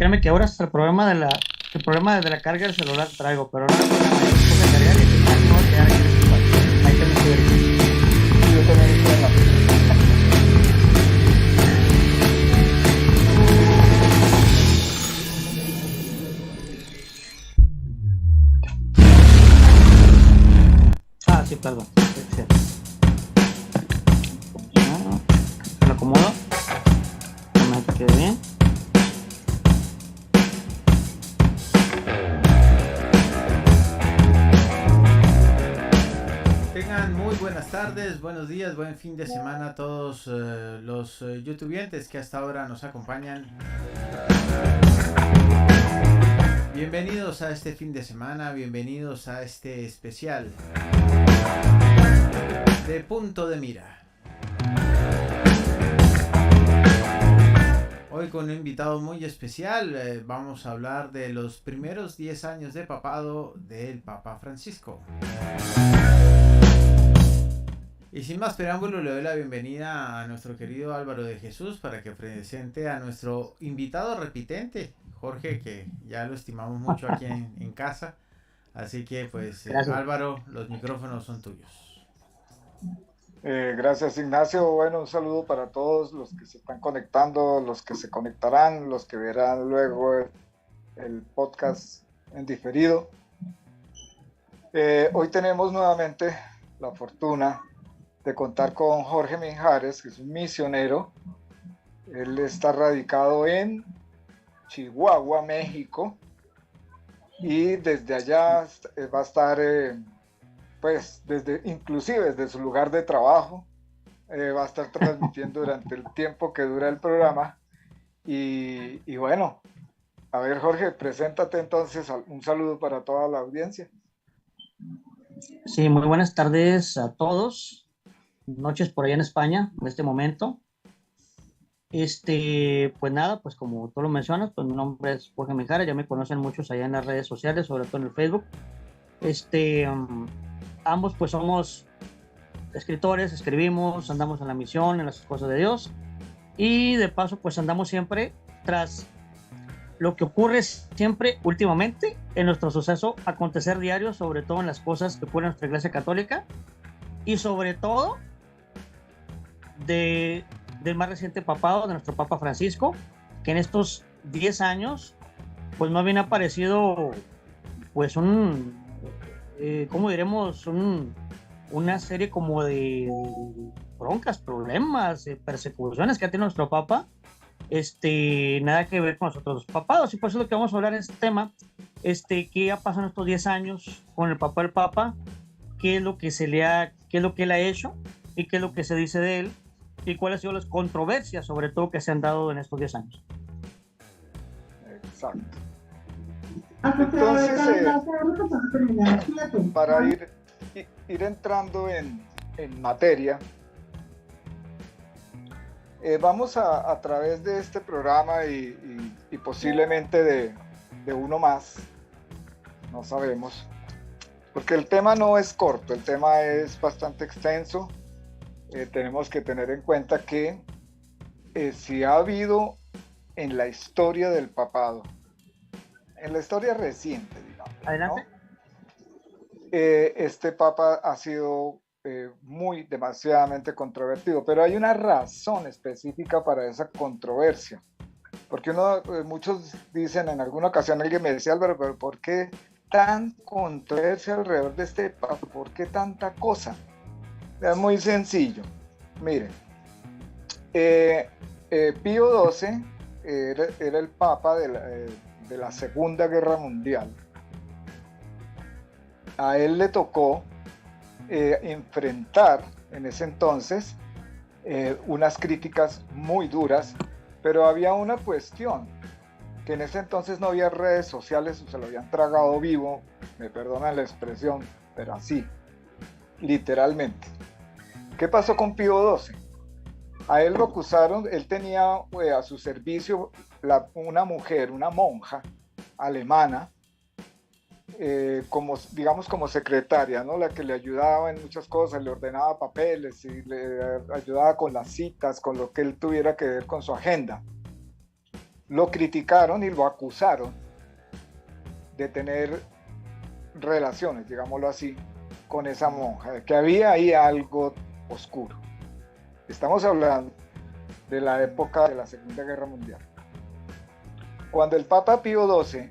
créeme que ahora hasta el problema de la carga del celular traigo, pero no hay problema, yo me puse a cargar y dije, no voy a quedar aquí en este cuarto. Ahí te me estoy ahorita. Sí, yo también estoy en la Ah, sí, perdón. Sí. Ah, me lo acomodo, que quede bien. Tengan muy buenas tardes, buenos días, buen fin de semana a todos los youtubientes que hasta ahora nos acompañan. Bienvenidos a este fin de semana, bienvenidos a este especial de Punto de Mira. Hoy con un invitado muy especial vamos a hablar de los primeros 10 años de papado del Papa Francisco. Y sin más preámbulo le doy la bienvenida a nuestro querido Álvaro de Jesús para que presente a nuestro invitado repitente, Jorge, que ya lo estimamos mucho aquí en casa. Así que pues Álvaro, los micrófonos son tuyos. Gracias, Ignacio. Bueno, un saludo para todos los que se están conectando, los que se conectarán, los que verán luego el podcast en diferido. Hoy tenemos nuevamente la fortuna de contar con Jorge Mijares, que es un misionero. Él está radicado en Chihuahua, México, y desde allá va a estar, pues, inclusive desde su lugar de trabajo, va a estar transmitiendo durante el tiempo que dura el programa. Y bueno, a ver, Jorge, preséntate entonces, un saludo para toda la audiencia. Sí, muy buenas tardes a todos. Noches por allá en España en este momento. Pues nada, pues como tú lo mencionas, pues mi nombre es Jorge Mijares, ya me conocen muchos allá en las redes sociales, sobre todo en el Facebook. Ambos pues somos escritores, escribimos, andamos en la misión, en las cosas de Dios, y de paso pues andamos siempre tras lo que ocurre siempre últimamente en nuestro suceso acontecer diario, sobre todo en las cosas que ocurren en nuestra Iglesia Católica, y sobre todo del más reciente papado de nuestro Papa Francisco, que en estos 10 años pues más bien ha aparecido pues ¿cómo diremos? Una serie como de broncas, problemas, persecuciones que ha tenido nuestro Papa, nada que ver con los otros papados, y por eso es lo que vamos a hablar en este tema, qué ha pasado en estos 10 años con el Papa del Papa, qué es lo que él ha hecho y qué es lo que se dice de él, y cuáles han sido las controversias, sobre todo, que se han dado en estos 10 años. Exacto. Entonces, para ir entrando en materia, vamos a través de este programa y posiblemente de uno más, no sabemos, porque el tema no es corto, el tema es bastante extenso. Tenemos que tener en cuenta que si ha habido en la historia del papado, en la historia reciente, digamos, Adelante. ¿no? Este papa ha sido demasiadamente controvertido, pero hay una razón específica para esa controversia, porque muchos dicen, en alguna ocasión alguien me decía, Álvaro, pero ¿por qué tan controversia alrededor de este papa? ¿Por qué tanta cosa? Es muy sencillo. Miren, Pío XII era el papa de la Segunda Guerra Mundial. A él le tocó enfrentar en ese entonces unas críticas muy duras, pero había una cuestión, que en ese entonces no había redes sociales, se lo habían tragado vivo, me perdonan la expresión, pero así, literalmente. ¿Qué pasó con Pío XII? A él lo acusaron, él tenía a su servicio una mujer, una monja alemana, como secretaria, ¿no? La que le ayudaba en muchas cosas, le ordenaba papeles y le ayudaba con las citas, con lo que él tuviera que ver con su agenda. lo criticaron y lo acusaron de tener relaciones, digámoslo así, con esa monja, de que había ahí algo oscuro. Estamos hablando de la época de la Segunda Guerra Mundial. Cuando el Papa Pío XII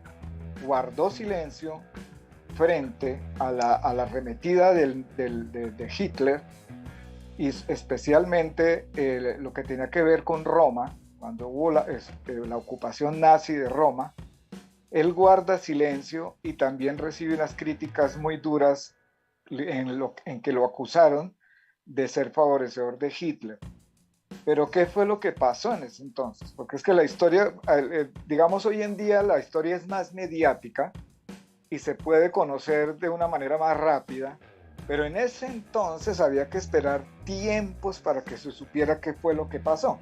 guardó silencio frente a la arremetida de Hitler, y especialmente lo que tenía que ver con Roma, cuando hubo la ocupación nazi de Roma, él guarda silencio y también recibe unas críticas muy duras en que lo acusaron de ser favorecedor de Hitler. Pero ¿qué fue lo que pasó en ese entonces? Porque es que la historia, digamos hoy en día la historia es más mediática y se puede conocer de una manera más rápida, pero en ese entonces había que esperar tiempos para que se supiera qué fue lo que pasó.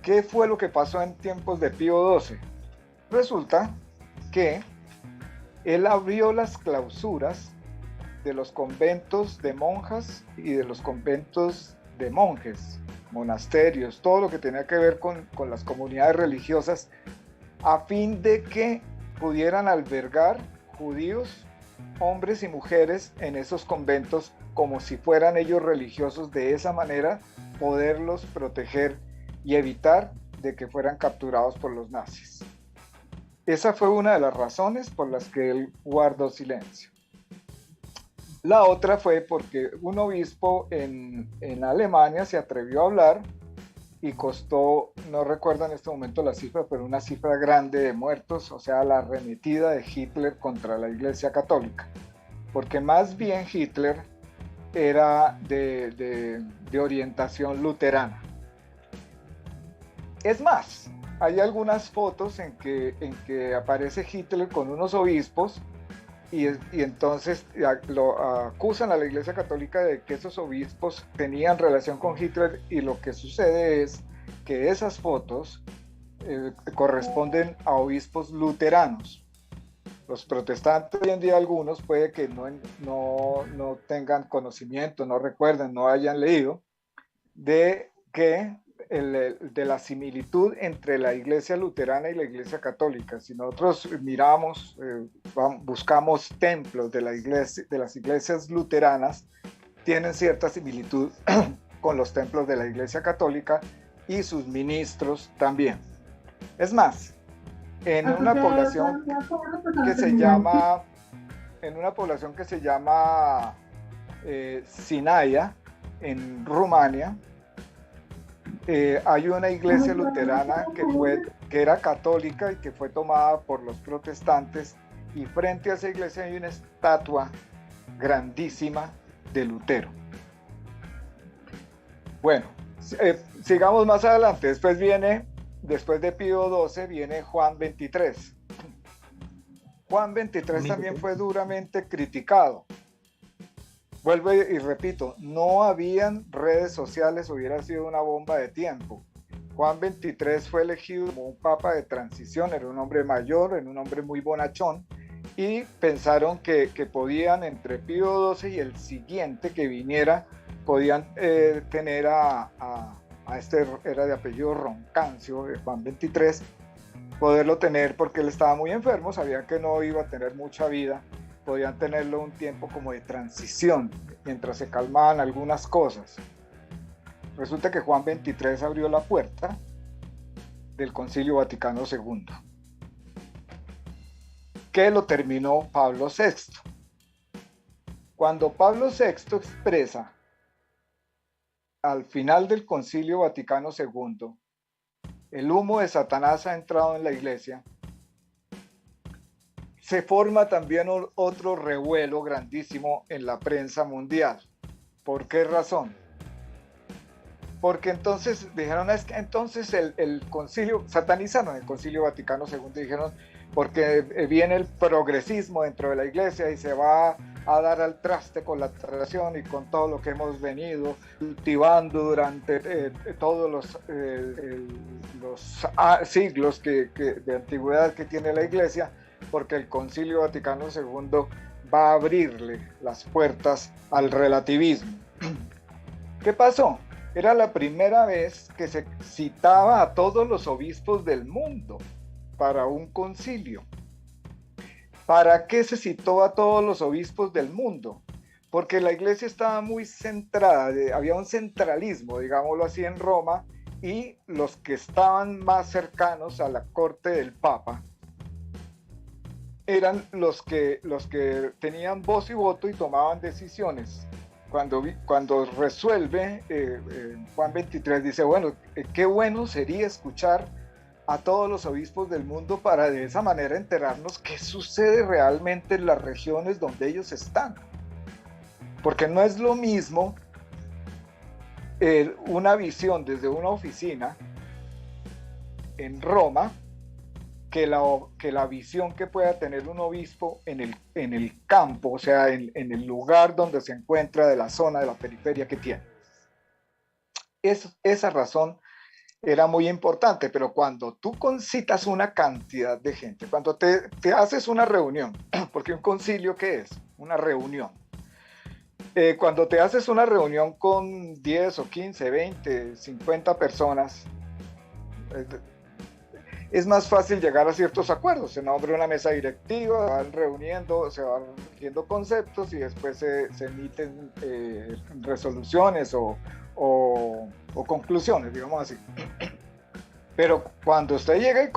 ¿Qué fue lo que pasó en tiempos de Pío XII? Resulta que él abrió las clausuras de los conventos de monjas y de los conventos de monjes, monasterios, todo lo que tenía que ver con las comunidades religiosas, a fin de que pudieran albergar judíos, hombres y mujeres en esos conventos como si fueran ellos religiosos, de esa manera poderlos proteger y evitar de que fueran capturados por los nazis. Esa fue una de las razones por las que él guardó silencio. La otra fue porque un obispo en Alemania se atrevió a hablar y costó, no recuerdo en este momento la cifra, pero una cifra grande de muertos, o sea, la arremetida de Hitler contra la Iglesia Católica. Porque más bien Hitler era de orientación luterana. Es más, hay algunas fotos en que aparece Hitler con unos obispos y entonces lo acusan a la Iglesia Católica de que esos obispos tenían relación con Hitler, y lo que sucede es que esas fotos corresponden a obispos luteranos. Los protestantes hoy en día, algunos puede que no tengan conocimiento, no recuerden, no hayan leído de la similitud entre la Iglesia luterana y la Iglesia católica. Si nosotros miramos, buscamos templos de las iglesias luteranas, tienen cierta similitud con los templos de la Iglesia católica y sus ministros también. Es más, en una población que se llama Sinaia, en Rumania, hay una iglesia luterana que era católica y que fue tomada por los protestantes, y frente a esa iglesia hay una estatua grandísima de Lutero. Bueno, sigamos más adelante. Después de Pío XII viene Juan XXIII. Juan XXIII también fue duramente criticado. Vuelvo y repito, no habían redes sociales, hubiera sido una bomba de tiempo. Juan XXIII fue elegido como un papa de transición, era un hombre mayor, era un hombre muy bonachón, y pensaron que podían, entre Pío XII y el siguiente que viniera, podían tener a este, era de apellido Roncancio, Juan XXIII, poderlo tener porque él estaba muy enfermo, sabían que no iba a tener mucha vida, podían tenerlo un tiempo como de transición, mientras se calmaban algunas cosas. Resulta que Juan XXIII abrió la puerta del Concilio Vaticano II, que lo terminó Pablo VI. Cuando Pablo VI expresa al final del Concilio Vaticano II, el humo de Satanás ha entrado en la iglesia, se forma también otro revuelo grandísimo en la prensa mundial. ¿Por qué razón? Porque entonces dijeron, es que entonces el concilio, satanizaron el Concilio Vaticano II, dijeron, porque viene el progresismo dentro de la iglesia y se va a dar al traste con la tradición y con todo lo que hemos venido cultivando durante todos los siglos de antigüedad que tiene la iglesia, porque el Concilio Vaticano II va a abrirle las puertas al relativismo. ¿Qué pasó? Era la primera vez que se citaba a todos los obispos del mundo para un concilio. ¿Para qué se citó a todos los obispos del mundo? Porque la iglesia estaba muy centrada, había un centralismo, digámoslo así, en Roma, y los que estaban más cercanos a la corte del Papa eran los que tenían voz y voto y tomaban decisiones. Cuando resuelve, Juan 23 dice, bueno, qué bueno sería escuchar a todos los obispos del mundo para de esa manera enterarnos qué sucede realmente en las regiones donde ellos están. Porque no es lo mismo una visión desde una oficina en Roma que la visión que pueda tener un obispo en el campo, o sea, en el lugar donde se encuentra, de la zona, de la periferia que tiene. Esa razón era muy importante, pero cuando tú concitas una cantidad de gente, cuando te haces una reunión, porque un concilio, ¿qué es? Una reunión. Cuando te haces una reunión con 10 o 15, 20, 50 personas, es más fácil llegar a ciertos acuerdos. Se nombra una mesa directiva, se van reuniendo, se van viendo conceptos y después se emiten resoluciones o conclusiones, digamos así. Pero cuando usted llega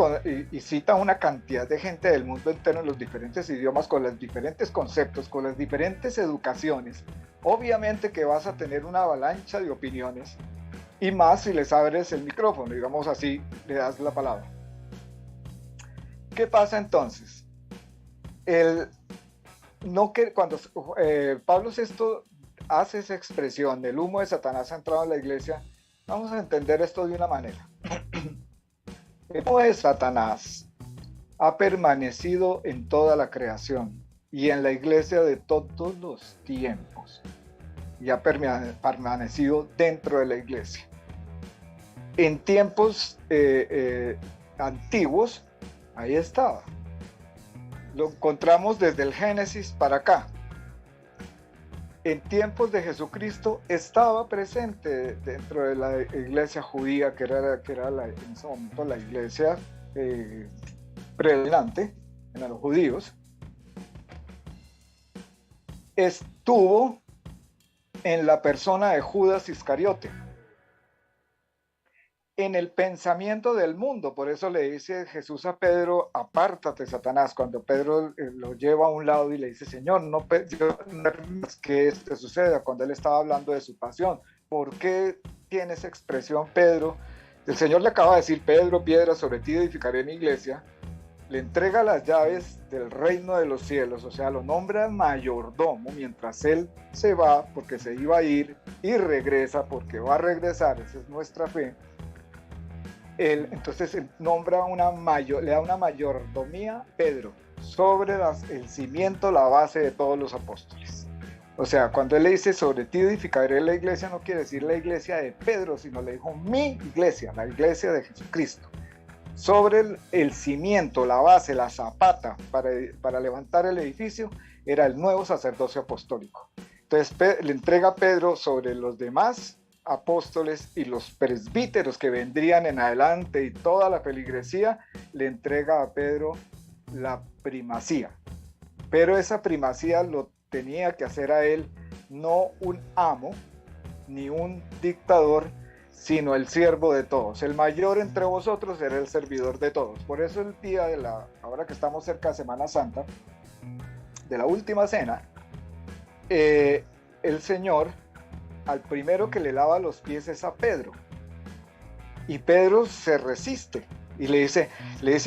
y cita una cantidad de gente del mundo entero en los diferentes idiomas, con los diferentes conceptos, con las diferentes educaciones, obviamente que vas a tener una avalancha de opiniones, y más si les abres el micrófono, digamos así, le das la palabra. ¿Qué pasa entonces? Cuando Pablo VI hace esa expresión, el humo de Satanás ha entrado en la iglesia, vamos a entender esto de una manera. El humo de Satanás ha permanecido en toda la creación y en la iglesia de todos los tiempos, y ha permanecido dentro de la iglesia. En tiempos antiguos, ahí estaba. Lo encontramos desde el Génesis para acá. En tiempos de Jesucristo estaba presente dentro de la iglesia judía, que era en ese momento la iglesia predominante en los judíos. Estuvo en la persona de Judas Iscariote, en el pensamiento del mundo. Por eso le dice Jesús a Pedro, apártate, Satanás, cuando Pedro lo lleva a un lado y le dice, Señor, no permitas que esto suceda, cuando él estaba hablando de su pasión. ¿Por qué tiene esa expresión Pedro? El Señor le acaba de decir, Pedro, piedra, sobre ti edificaré mi iglesia. Le entrega las llaves del reino de los cielos, o sea, lo nombra mayordomo mientras él se va, porque se iba a ir, y regresa porque va a regresar, esa es nuestra fe. Entonces él le da una mayordomía Pedro sobre el cimiento, la base de todos los apóstoles. O sea, cuando él le dice sobre ti edificaré la iglesia, no quiere decir la iglesia de Pedro, sino le dijo mi iglesia, la iglesia de Jesucristo. Sobre el cimiento, la base, la zapata para levantar el edificio era el nuevo sacerdocio apostólico. Entonces le entrega a Pedro sobre los demás apóstoles y los presbíteros que vendrían en adelante y toda la feligresía, le entrega a Pedro la primacía. Pero esa primacía lo tenía que hacer a él no un amo ni un dictador, sino el siervo de todos. El mayor entre vosotros será el servidor de todos. Por eso el día ahora que estamos cerca de Semana Santa, de la última cena, el Señor al primero que le lava los pies es a Pedro, y Pedro se resiste y le dice,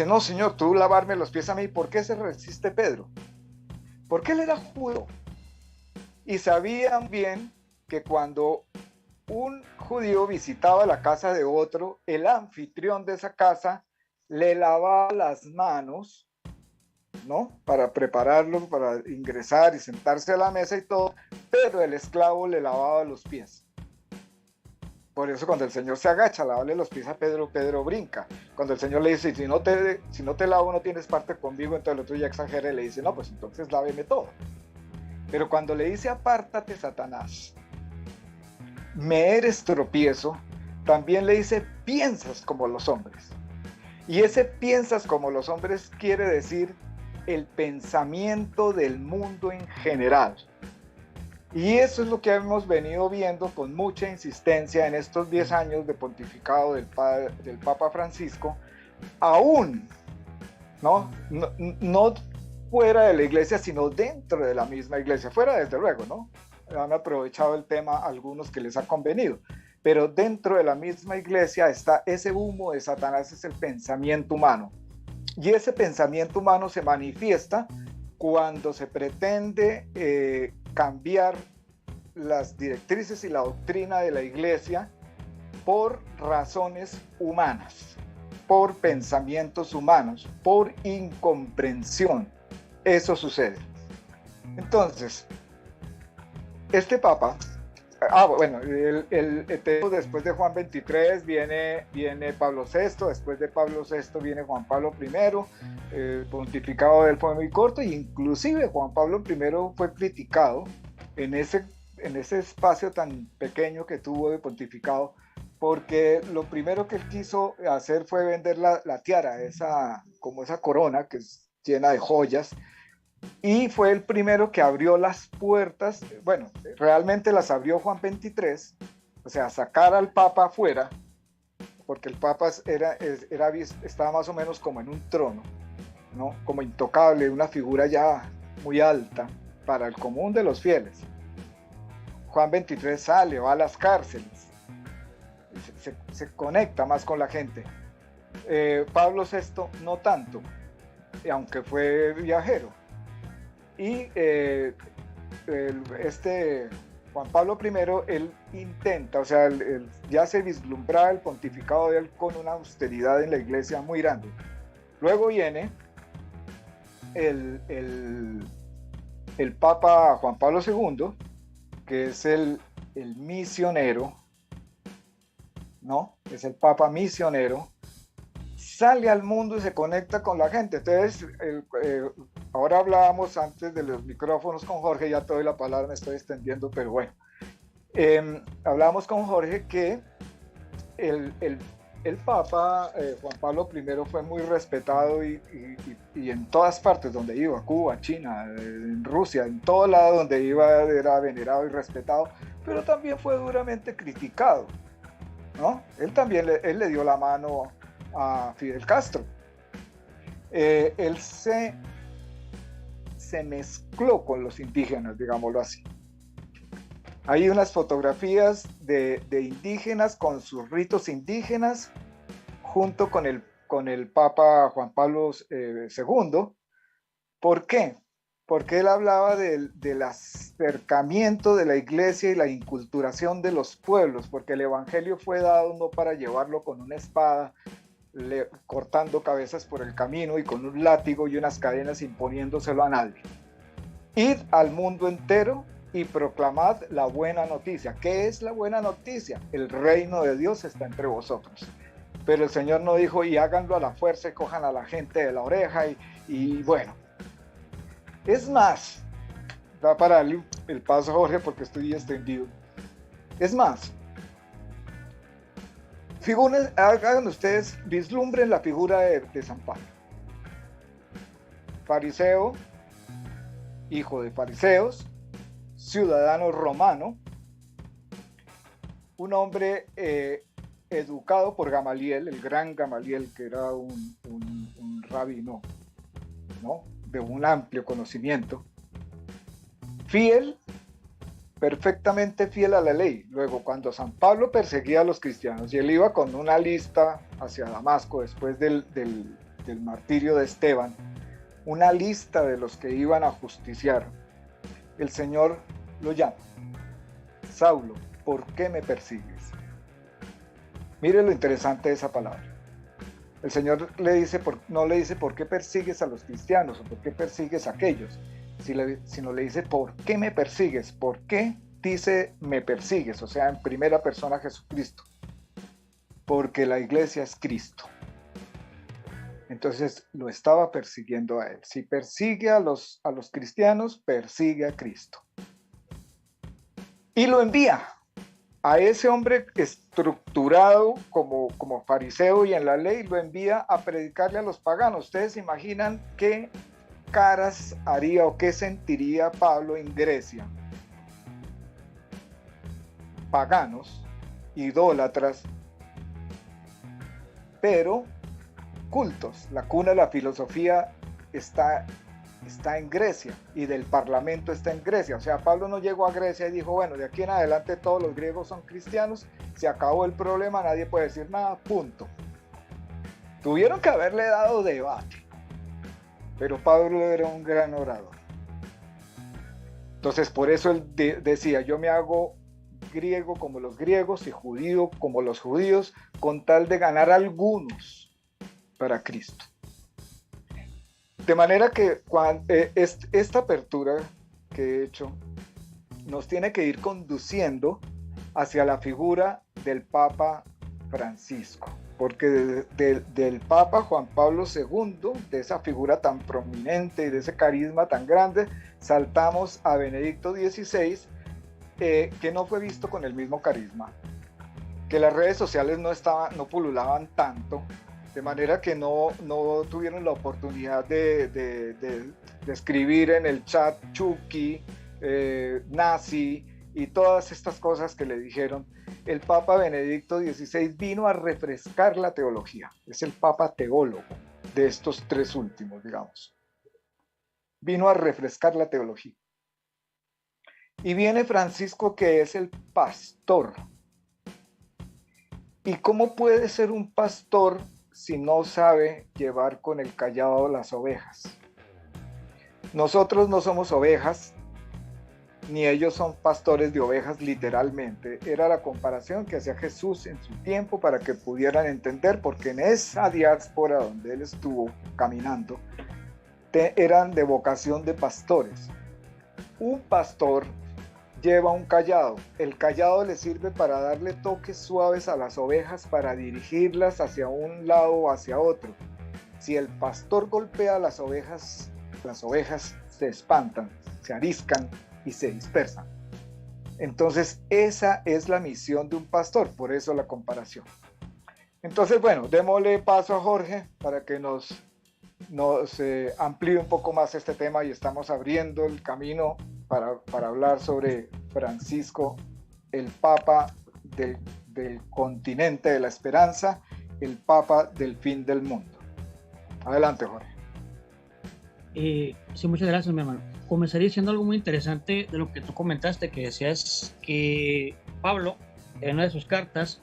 no, Señor, tú lavarme los pies a mí. ¿Por qué se resiste Pedro? Porque él era judío y sabían bien que cuando un judío visitaba la casa de otro, el anfitrión de esa casa le lavaba las manos, ¿no? Para prepararlo, para ingresar y sentarse a la mesa y todo, pero el esclavo le lavaba los pies. Por eso cuando el Señor se agacha a lavarle los pies a Pedro, Pedro brinca. Cuando el Señor le dice, si no te lavo no tienes parte conmigo, entonces el otro ya exagera y le dice, no, pues entonces láveme todo. Pero cuando le dice, apártate, Satanás, me eres tropiezo, también le dice, piensas como los hombres. Y ese piensas como los hombres quiere decir el pensamiento del mundo en general. Y eso es lo que hemos venido viendo con mucha insistencia en estos 10 años de pontificado del Papa Francisco, aún no fuera de la iglesia, sino dentro de la misma iglesia. Fuera, desde luego, ¿no? Han aprovechado el tema algunos que les ha convenido, pero dentro de la misma iglesia está ese humo de Satanás, es el pensamiento humano. Y ese pensamiento humano se manifiesta cuando se pretende cambiar las directrices y la doctrina de la iglesia por razones humanas, por pensamientos humanos, por incomprensión. Eso sucede. Entonces, este Papa, bueno, después de Juan XXIII viene Pablo VI, después de Pablo VI viene Juan Pablo I, el pontificado de él fue muy corto, e inclusive Juan Pablo I fue criticado en ese espacio tan pequeño que tuvo de pontificado, porque lo primero que él quiso hacer fue vender la tiara, como esa corona que es llena de joyas, y fue el primero que abrió las puertas. Bueno, realmente las abrió Juan XXIII, o sea, sacar al Papa afuera, porque el Papa estaba más o menos como en un trono, ¿no? Como intocable, una figura ya muy alta para el común de los fieles. Juan XXIII sale, va a las cárceles, se conecta más con la gente. Pablo VI no tanto, aunque fue viajero. Y Juan Pablo I, él intenta, o sea, ya se vislumbraba el pontificado de él con una austeridad en la iglesia muy grande. Luego viene el Papa Juan Pablo II, que es el misionero, ¿no? Es el Papa misionero, sale al mundo y se conecta con la gente. Entonces, ahora hablábamos antes de los micrófonos con Jorge, ya te doy la palabra, me estoy extendiendo, pero bueno. Hablábamos con Jorge que el Papa Juan Pablo I fue muy respetado y en todas partes donde iba, Cuba, China, en Rusia, en todo lado donde iba era venerado y respetado, pero también fue duramente criticado, ¿no? Él le dio la mano a Fidel Castro. Él se mezcló con los indígenas, digámoslo así. Hay unas fotografías de indígenas con sus ritos indígenas junto con el Papa Juan Pablo II. ¿Por qué? Porque él hablaba del acercamiento de la iglesia y la inculturación de los pueblos, porque el evangelio fue dado no para llevarlo con una espada, cortando cabezas por el camino y con un látigo y unas cadenas imponiéndoselo a nadie. Id al mundo entero y proclamad la buena noticia. ¿Qué es la buena noticia? El reino de Dios está entre vosotros. Pero el Señor no dijo, y háganlo a la fuerza y cojan a la gente de la oreja y bueno. Es más, da para darle el paso a Jorge porque estoy extendido. Es más, hagan ustedes, vislumbren la figura de San Pablo. Fariseo, hijo de fariseos, ciudadano romano, un hombre educado por Gamaliel, el gran Gamaliel, que era un rabino, ¿no? De un amplio conocimiento, fiel, perfectamente fiel a la ley. Luego, cuando San Pablo perseguía a los cristianos y él iba con una lista hacia Damasco después del martirio de Esteban, una lista de los que iban a justiciar, el Señor lo llama: Saulo, ¿por qué me persigues? Mire lo interesante de esa palabra. El Señor no le dice por qué persigues a los cristianos o por qué persigues a aquellos, sino le dice por qué me persigues, por qué dice me persigues, o sea, en primera persona Jesucristo, porque la iglesia es Cristo. Entonces lo estaba persiguiendo a él. Si persigue a los cristianos, persigue a Cristo. Y lo envía. a ese hombre estructurado como fariseo y en la ley, lo envía a predicarle a los paganos. ¿Ustedes se imaginan qué caras haría o qué sentiría Pablo en Grecia? Paganos, idólatras, pero cultos. La cuna de la filosofía está en Grecia y del parlamento está en Grecia. O sea, Pablo no llegó a Grecia y dijo, bueno, de aquí en adelante todos los griegos son cristianos, se acabó el problema, nadie puede decir nada, punto. Tuvieron que haberle dado debate, pero Pablo era un gran orador. Entonces, por eso él decía, yo me hago griego como los griegos y judío como los judíos, con tal de ganar algunos para Cristo. De manera que esta apertura que he hecho nos tiene que ir conduciendo hacia la figura del Papa Francisco, porque del Papa Juan Pablo II, de esa figura tan prominente y de ese carisma tan grande, saltamos a Benedicto XVI, que no fue visto con el mismo carisma, que las redes sociales no pululaban tanto, de manera que no tuvieron la oportunidad de escribir en el chat Chucky, nazi y todas estas cosas que le dijeron. El Papa Benedicto XVI vino a refrescar la teología, es el Papa teólogo de estos tres últimos, digamos. Vino a refrescar la teología. Y viene Francisco, que es el pastor. ¿Y cómo puede ser un pastor si no sabe llevar con el cayado las ovejas? Nosotros no somos ovejas, ni ellos son pastores de ovejas literalmente. Era la comparación que hacía Jesús en su tiempo para que pudieran entender, porque en esa diáspora donde él estuvo caminando, eran de vocación de pastores. Un pastor lleva un cayado. El cayado le sirve para darle toques suaves a las ovejas, para dirigirlas hacia un lado o hacia otro. Si el pastor golpea a las ovejas se espantan, se ariscan y se dispersan. Entonces, esa es la misión de un pastor, por eso la comparación. Entonces, bueno, démosle paso a Jorge para que nos amplíe un poco más este tema, y estamos abriendo el camino para hablar sobre Francisco, el Papa del continente de la esperanza, el Papa del fin del mundo. Adelante, Jorge. Sí, muchas gracias, mi hermano. Comenzaría diciendo algo muy interesante de lo que tú comentaste, que decías que Pablo, en una de sus cartas,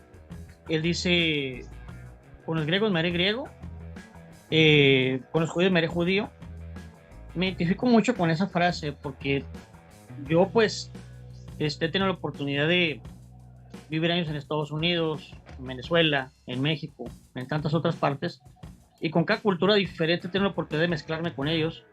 él dice, con los griegos me haré griego, con los judíos me haré judío. Me identifico mucho con esa frase porque yo pues he tenido la oportunidad de vivir años en Estados Unidos, en Venezuela, en México, en tantas otras partes, y con cada cultura diferente tengo la oportunidad de mezclarme con ellos,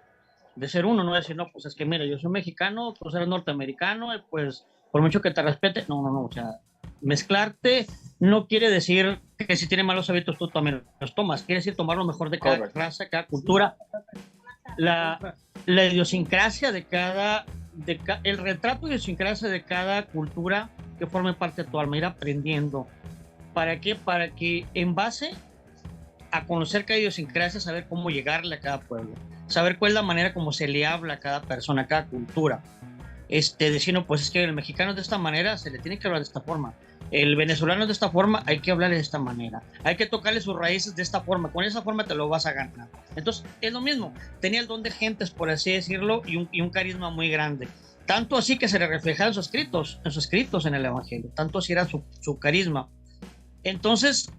de ser uno, no decir, no, pues es que mira, yo soy mexicano, tú eres norteamericano, y pues por mucho que te respete, no, o sea, mezclarte no quiere decir que si tienes malos hábitos tú también los tomas, quiere decir tomar lo mejor de cada raza, cada cultura, la idiosincrasia de el retrato de idiosincrasia de cada cultura que forme parte de tu alma, ir aprendiendo. ¿Para qué? Para que en base a conocer cada idiosincrasia, saber cómo llegarle a cada pueblo, saber cuál es la manera como se le habla a cada persona, a cada cultura. Diciendo, pues es que el mexicano es de esta manera, se le tiene que hablar de esta forma. El venezolano es de esta forma, hay que hablarle de esta manera. Hay que tocarle sus raíces de esta forma. Con esa forma te lo vas a ganar. Entonces, es lo mismo. Tenía el don de gentes, por así decirlo, y un carisma muy grande. Tanto así que se le reflejaba en sus escritos en el Evangelio. Tanto así era su carisma. Entonces,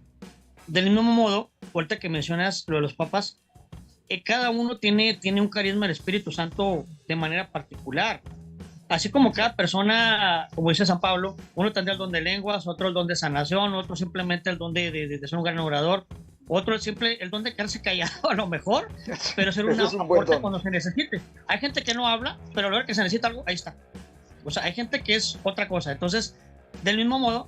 del mismo modo, ahorita que mencionas lo de los papas, cada uno tiene un carisma del Espíritu Santo de manera particular. Así como cada persona, como dice San Pablo, uno tendrá el don de lenguas, otro el don de sanación, otro simplemente el don de ser un gran orador, otro el don de quedarse callado a lo mejor, pero ser un aporte cuando se necesite. Hay gente que no habla, pero a la hora que se necesita algo, ahí está. O sea, hay gente que es otra cosa. Entonces, del mismo modo,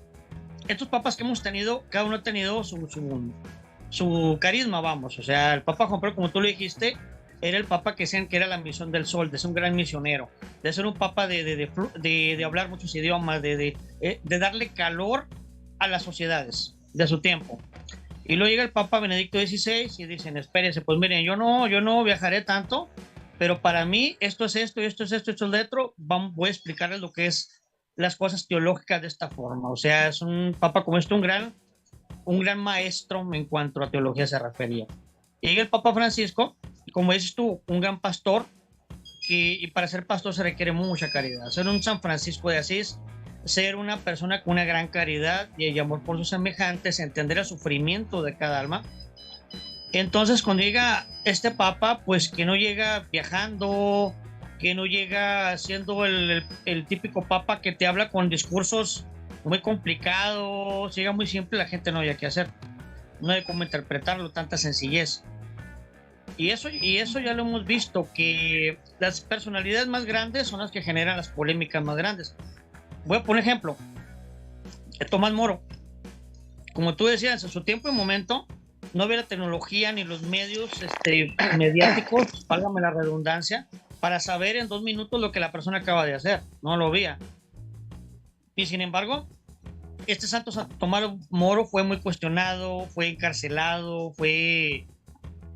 estos papas que hemos tenido, cada uno ha tenido su carisma, vamos. O sea, el Papa Juan Pablo, como tú lo dijiste, era el papa que decían que era la misión del sol, de ser un gran misionero, de ser un papa de hablar muchos idiomas, de darle calor a las sociedades de su tiempo. Y luego llega el Papa Benedicto XVI y dicen, espérense, pues miren, yo no viajaré tanto, pero para mí esto es esto, esto es esto, esto es lo otro, voy a explicarles lo que es las cosas teológicas de esta forma. O sea, es un Papa como este, un gran maestro en cuanto a teología se refería. Y llega el Papa Francisco, como dices tú, un gran pastor, y para ser pastor se requiere mucha caridad. Ser un San Francisco de Asís, ser una persona con una gran caridad y amor por sus semejantes, entender el sufrimiento de cada alma. Entonces, cuando llega este papa, pues que no llega viajando, que no llega siendo el típico papa que te habla con discursos muy complicados, llega muy simple, la gente no había qué hacer, no hay cómo interpretarlo, tanta sencillez. Y eso ya lo hemos visto, que las personalidades más grandes son las que generan las polémicas más grandes. Voy a poner ejemplo, Tomás Moro. Como tú decías, en su tiempo y momento no había la tecnología ni los medios mediáticos, válgame la redundancia, para saber en 2 minutos lo que la persona acaba de hacer. No lo había. Y sin embargo, este santo Tomás Moro fue muy cuestionado, fue encarcelado,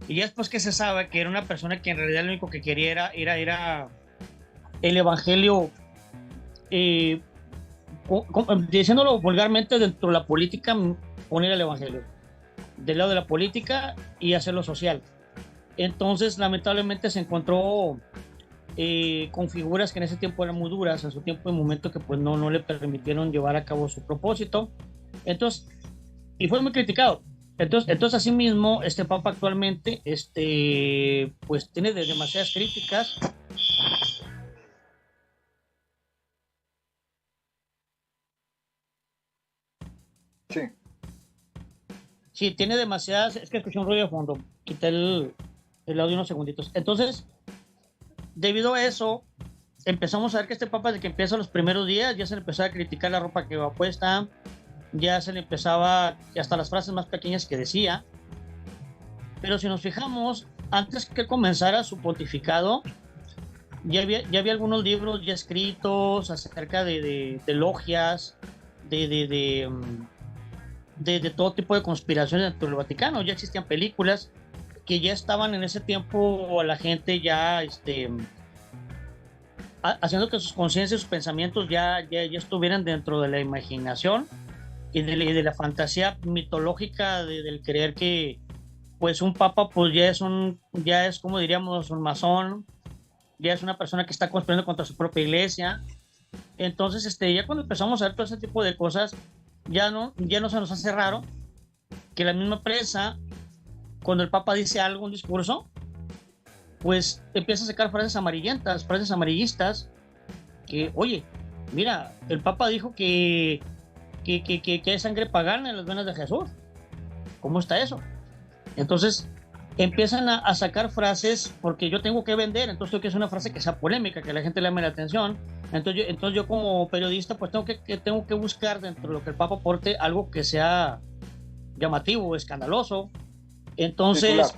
y ya después que se sabe que era una persona que en realidad lo único que quería era el evangelio, diciéndolo vulgarmente, dentro de la política, poner el evangelio del lado de la política y hacerlo social. Entonces, lamentablemente se encontró con figuras que en ese tiempo eran muy duras, en su tiempo y momento, que pues no le permitieron llevar a cabo su propósito. Entonces, y fue muy criticado. Entonces así mismo, este papa actualmente, pues tiene demasiadas críticas. Sí. Sí, tiene demasiadas, es que escuché un ruido de fondo, quité el audio unos segunditos. Entonces, debido a eso, empezamos a ver que este papa, desde que empieza los primeros días, ya se le empezaba a criticar la ropa que va puesta, ya se le empezaba, hasta las frases más pequeñas que decía. Pero si nos fijamos, antes que comenzara su pontificado, ya había algunos libros ya escritos acerca de logias, de todo tipo de conspiraciones dentro del Vaticano. Ya existían películas que ya estaban en ese tiempo, la gente ya haciendo que sus conciencias, sus pensamientos ya estuvieran dentro de la imaginación y de la fantasía mitológica del creer que pues un papa pues ya es como diríamos un masón, ya es una persona que está conspirando contra su propia iglesia. Entonces ya cuando empezamos a ver todo ese tipo de cosas, ya no se nos hace raro que la misma prensa, cuando el papa dice algo, un discurso, pues empieza a sacar frases amarillentas, frases amarillistas, que oye, mira, el papa dijo que hay sangre pagana en las venas de Jesús. ¿Cómo está eso? Entonces empiezan a sacar frases porque yo tengo que vender, entonces tengo que hacer una frase que sea polémica, que la gente le llame la atención. Entonces yo como periodista pues tengo que buscar dentro de lo que el Papa aporte algo que sea llamativo, escandaloso. Entonces, sí, claro.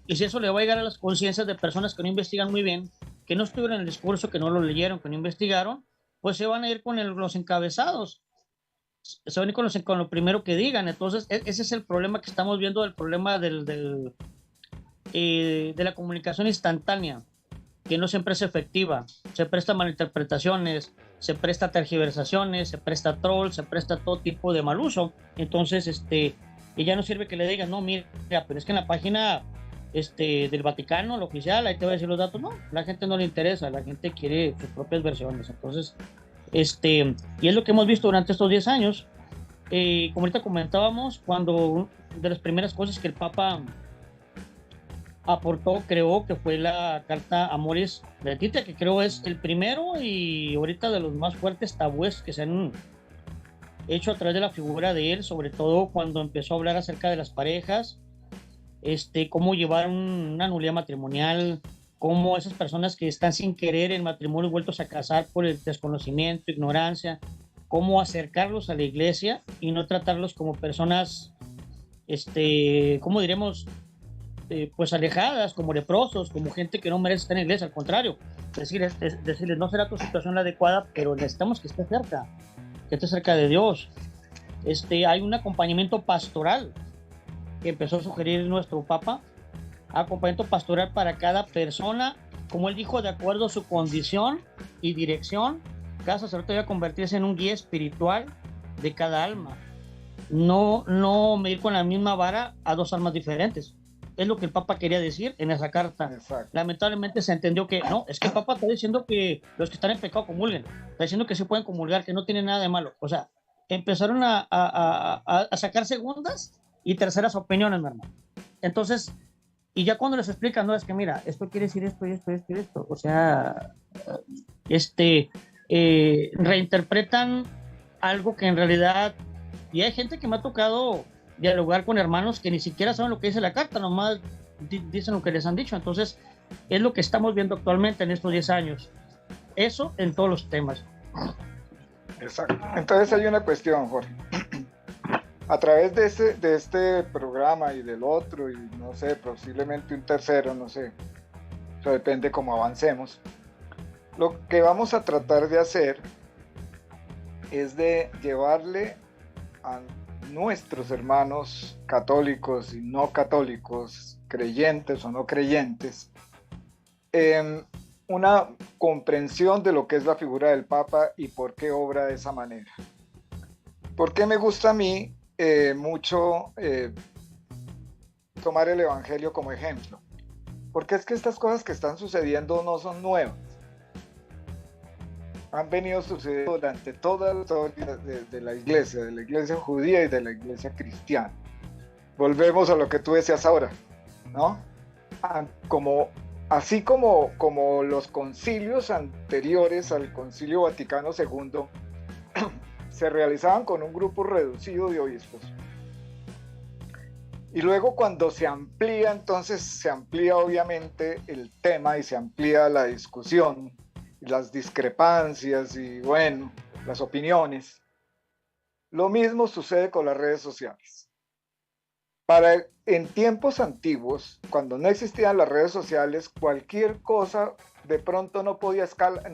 y si eso le va a llegar a las conciencias de personas que no investigan muy bien, que no estuvieron en el discurso, que no lo leyeron, que no investigaron, pues se van a ir con los encabezados. Se van a ir con lo primero que digan. Entonces ese es el problema que estamos viendo, el problema de la comunicación instantánea, que no siempre es efectiva, se presta a malinterpretaciones, se presta a tergiversaciones, se presta a trolls, se presta a todo tipo de mal uso. Entonces y ya no sirve que le digan, no, mira, pero es que en la página del Vaticano, la oficial, ahí te voy a decir los datos. No, la gente no le interesa, la gente quiere sus propias versiones. Entonces y es lo que hemos visto durante estos 10 años. Como ahorita comentábamos, cuando de las primeras cosas que el Papa aportó, creó, que fue la Carta Amoris Laetitia, que creo es el primero y ahorita de los más fuertes tabúes que se han hecho a través de la figura de él, sobre todo cuando empezó a hablar acerca de las parejas, cómo llevar una nulidad matrimonial, cómo esas personas que están sin querer en matrimonio vueltos a casar por el desconocimiento, ignorancia, cómo acercarlos a la iglesia y no tratarlos como personas, ¿cómo diremos? pues alejadas, como leprosos, como gente que no merece estar en la iglesia, al contrario, decirles, no será tu situación la adecuada, pero necesitamos que esté cerca de Dios. Hay un acompañamiento pastoral que empezó a sugerir nuestro Papa, acompañamiento pastoral para cada persona, como él dijo, de acuerdo a su condición y dirección. Cada sacerdote debe convertirse en un guía espiritual de cada alma. No medir con la misma vara a dos almas diferentes. Es lo que el Papa quería decir en esa carta. Exacto. Lamentablemente se entendió que no, es que el Papa está diciendo que los que están en pecado comulguen, está diciendo que se pueden comulgar, que no tiene nada de malo. O sea, empezaron a sacar segundas y terceras opiniones, mi hermano. Entonces, y ya cuando les explican, no, es que mira, esto quiere decir esto y esto y esto y esto. O sea, reinterpretan algo que en realidad, y hay gente que me ha tocado dialogar con hermanos que ni siquiera saben lo que dice la carta, nomás dicen lo que les han dicho. Entonces, es lo que estamos viendo actualmente en estos 10 años. Eso en todos los temas. Exacto. Entonces hay una cuestión, Jorge. A través de este programa y del otro, y no sé, posiblemente un tercero, no sé, eso depende cómo avancemos, lo que vamos a tratar de hacer es de llevarle a nuestros hermanos católicos y no católicos, creyentes o no creyentes, una comprensión de lo que es la figura del Papa y por qué obra de esa manera. ¿Por qué me gusta a mí mucho tomar el Evangelio como ejemplo? Porque es que estas cosas que están sucediendo no son nuevas. Han venido sucediendo durante toda la historia de la iglesia judía y de la iglesia cristiana. Volvemos a lo que tú decías ahora, ¿no? Así como los concilios anteriores al Concilio Vaticano II se realizaban con un grupo reducido de obispos. Y luego cuando se amplía, entonces se amplía obviamente el tema y se amplía la discusión, las discrepancias y bueno, las opiniones. Lo mismo sucede con las redes sociales. En tiempos antiguos, cuando no existían las redes sociales, cualquier cosa de pronto no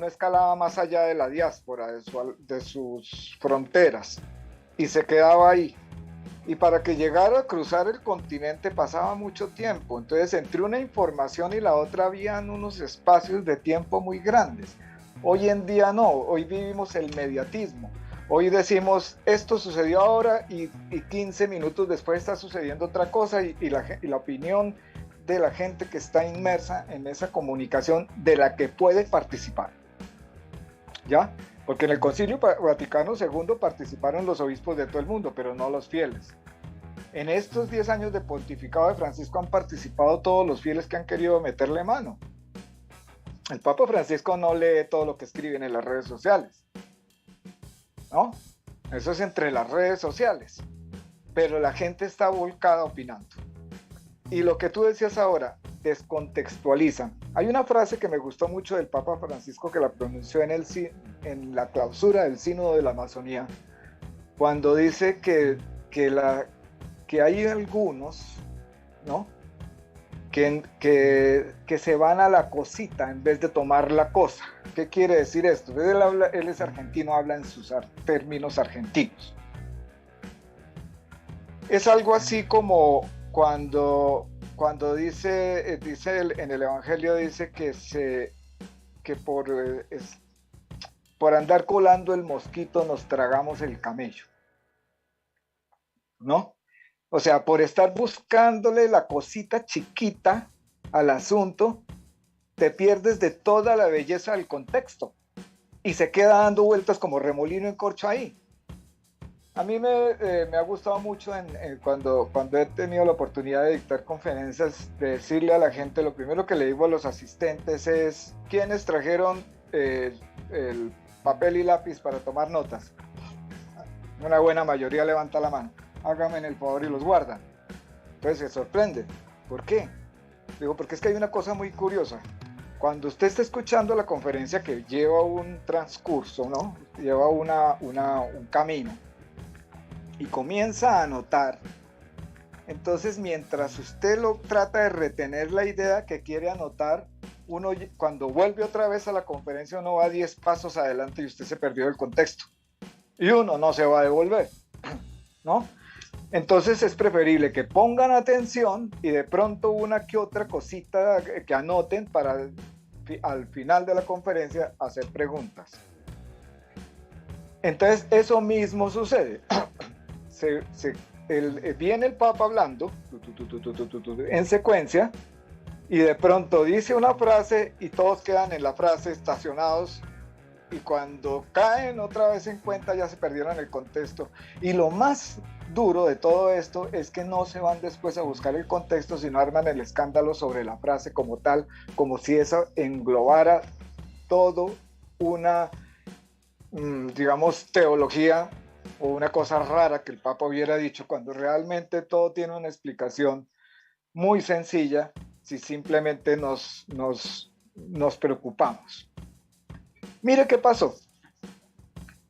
escalaba más allá de la diáspora, de sus fronteras, y se quedaba ahí. Y para que llegara a cruzar el continente pasaba mucho tiempo. Entonces, entre una información y la otra habían unos espacios de tiempo muy grandes. Hoy en día no, hoy vivimos el mediatismo. Hoy decimos, esto sucedió ahora y 15 minutos después está sucediendo otra cosa y la opinión de la gente que está inmersa en esa comunicación de la que puede participar. ¿Ya? Porque en el Concilio Vaticano II participaron los obispos de todo el mundo, pero no los fieles. En estos 10 años de pontificado de Francisco han participado todos los fieles que han querido meterle mano. El Papa Francisco no lee todo lo que escriben en las redes sociales, ¿no? Eso es entre las redes sociales, pero la gente está volcada opinando. Y lo que tú decías ahora, descontextualizan. Hay una frase que me gustó mucho del Papa Francisco que la pronunció en la clausura del Sínodo de la Amazonía, cuando dice que hay algunos, ¿no?, que se van a la cosita en vez de tomar la cosa. ¿Qué quiere decir esto? Él es argentino, habla en sus términos argentinos. Es algo así como cuando dice en el Evangelio, dice que por andar colando el mosquito nos tragamos el camello, ¿no? O sea, por estar buscándole la cosita chiquita al asunto, te pierdes de toda la belleza del contexto y se queda dando vueltas como remolino en corcho ahí. A mí me ha gustado mucho cuando he tenido la oportunidad de dictar conferencias, de decirle a la gente, lo primero que le digo a los asistentes es, ¿quiénes trajeron el papel y lápiz para tomar notas? Una buena mayoría levanta la mano. Háganme el favor y los guardan. Entonces se sorprende. ¿Por qué? Digo, porque es que hay una cosa muy curiosa. Cuando usted está escuchando la conferencia que lleva un transcurso, ¿no?, lleva un camino, y comienza a notar Entonces, mientras usted lo trata de retener la idea que quiere anotar, uno cuando vuelve otra vez a la conferencia, uno va 10 pasos adelante y usted se perdió el contexto. Y uno no se va a devolver, ¿no? Entonces es preferible que pongan atención y de pronto una que otra cosita que anoten para al final de la conferencia hacer preguntas. Entonces eso mismo sucede. Viene el Papa hablando en secuencia y de pronto dice una frase y todos quedan en la frase estacionados, y cuando caen otra vez en cuenta ya se perdieron el contexto. Y lo más duro de todo esto es que no se van después a buscar el contexto, sino arman el escándalo sobre la frase como tal, como si eso englobara todo una, digamos, teología o una cosa rara que el Papa hubiera dicho, cuando realmente todo tiene una explicación muy sencilla si simplemente nos preocupamos. Mire qué pasó.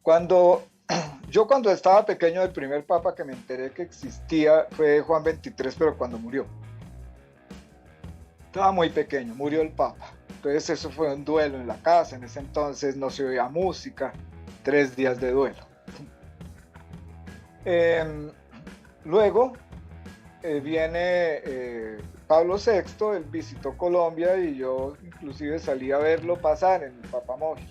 Cuando estaba pequeño, el primer papa que me enteré que existía fue Juan XXIII, pero cuando murió. Estaba muy pequeño, murió el papa. Entonces eso fue un duelo en la casa. En ese entonces no se oía música, 3 días de duelo. Luego viene Pablo VI, él visitó Colombia y yo inclusive salí a verlo pasar en el Papamóvil.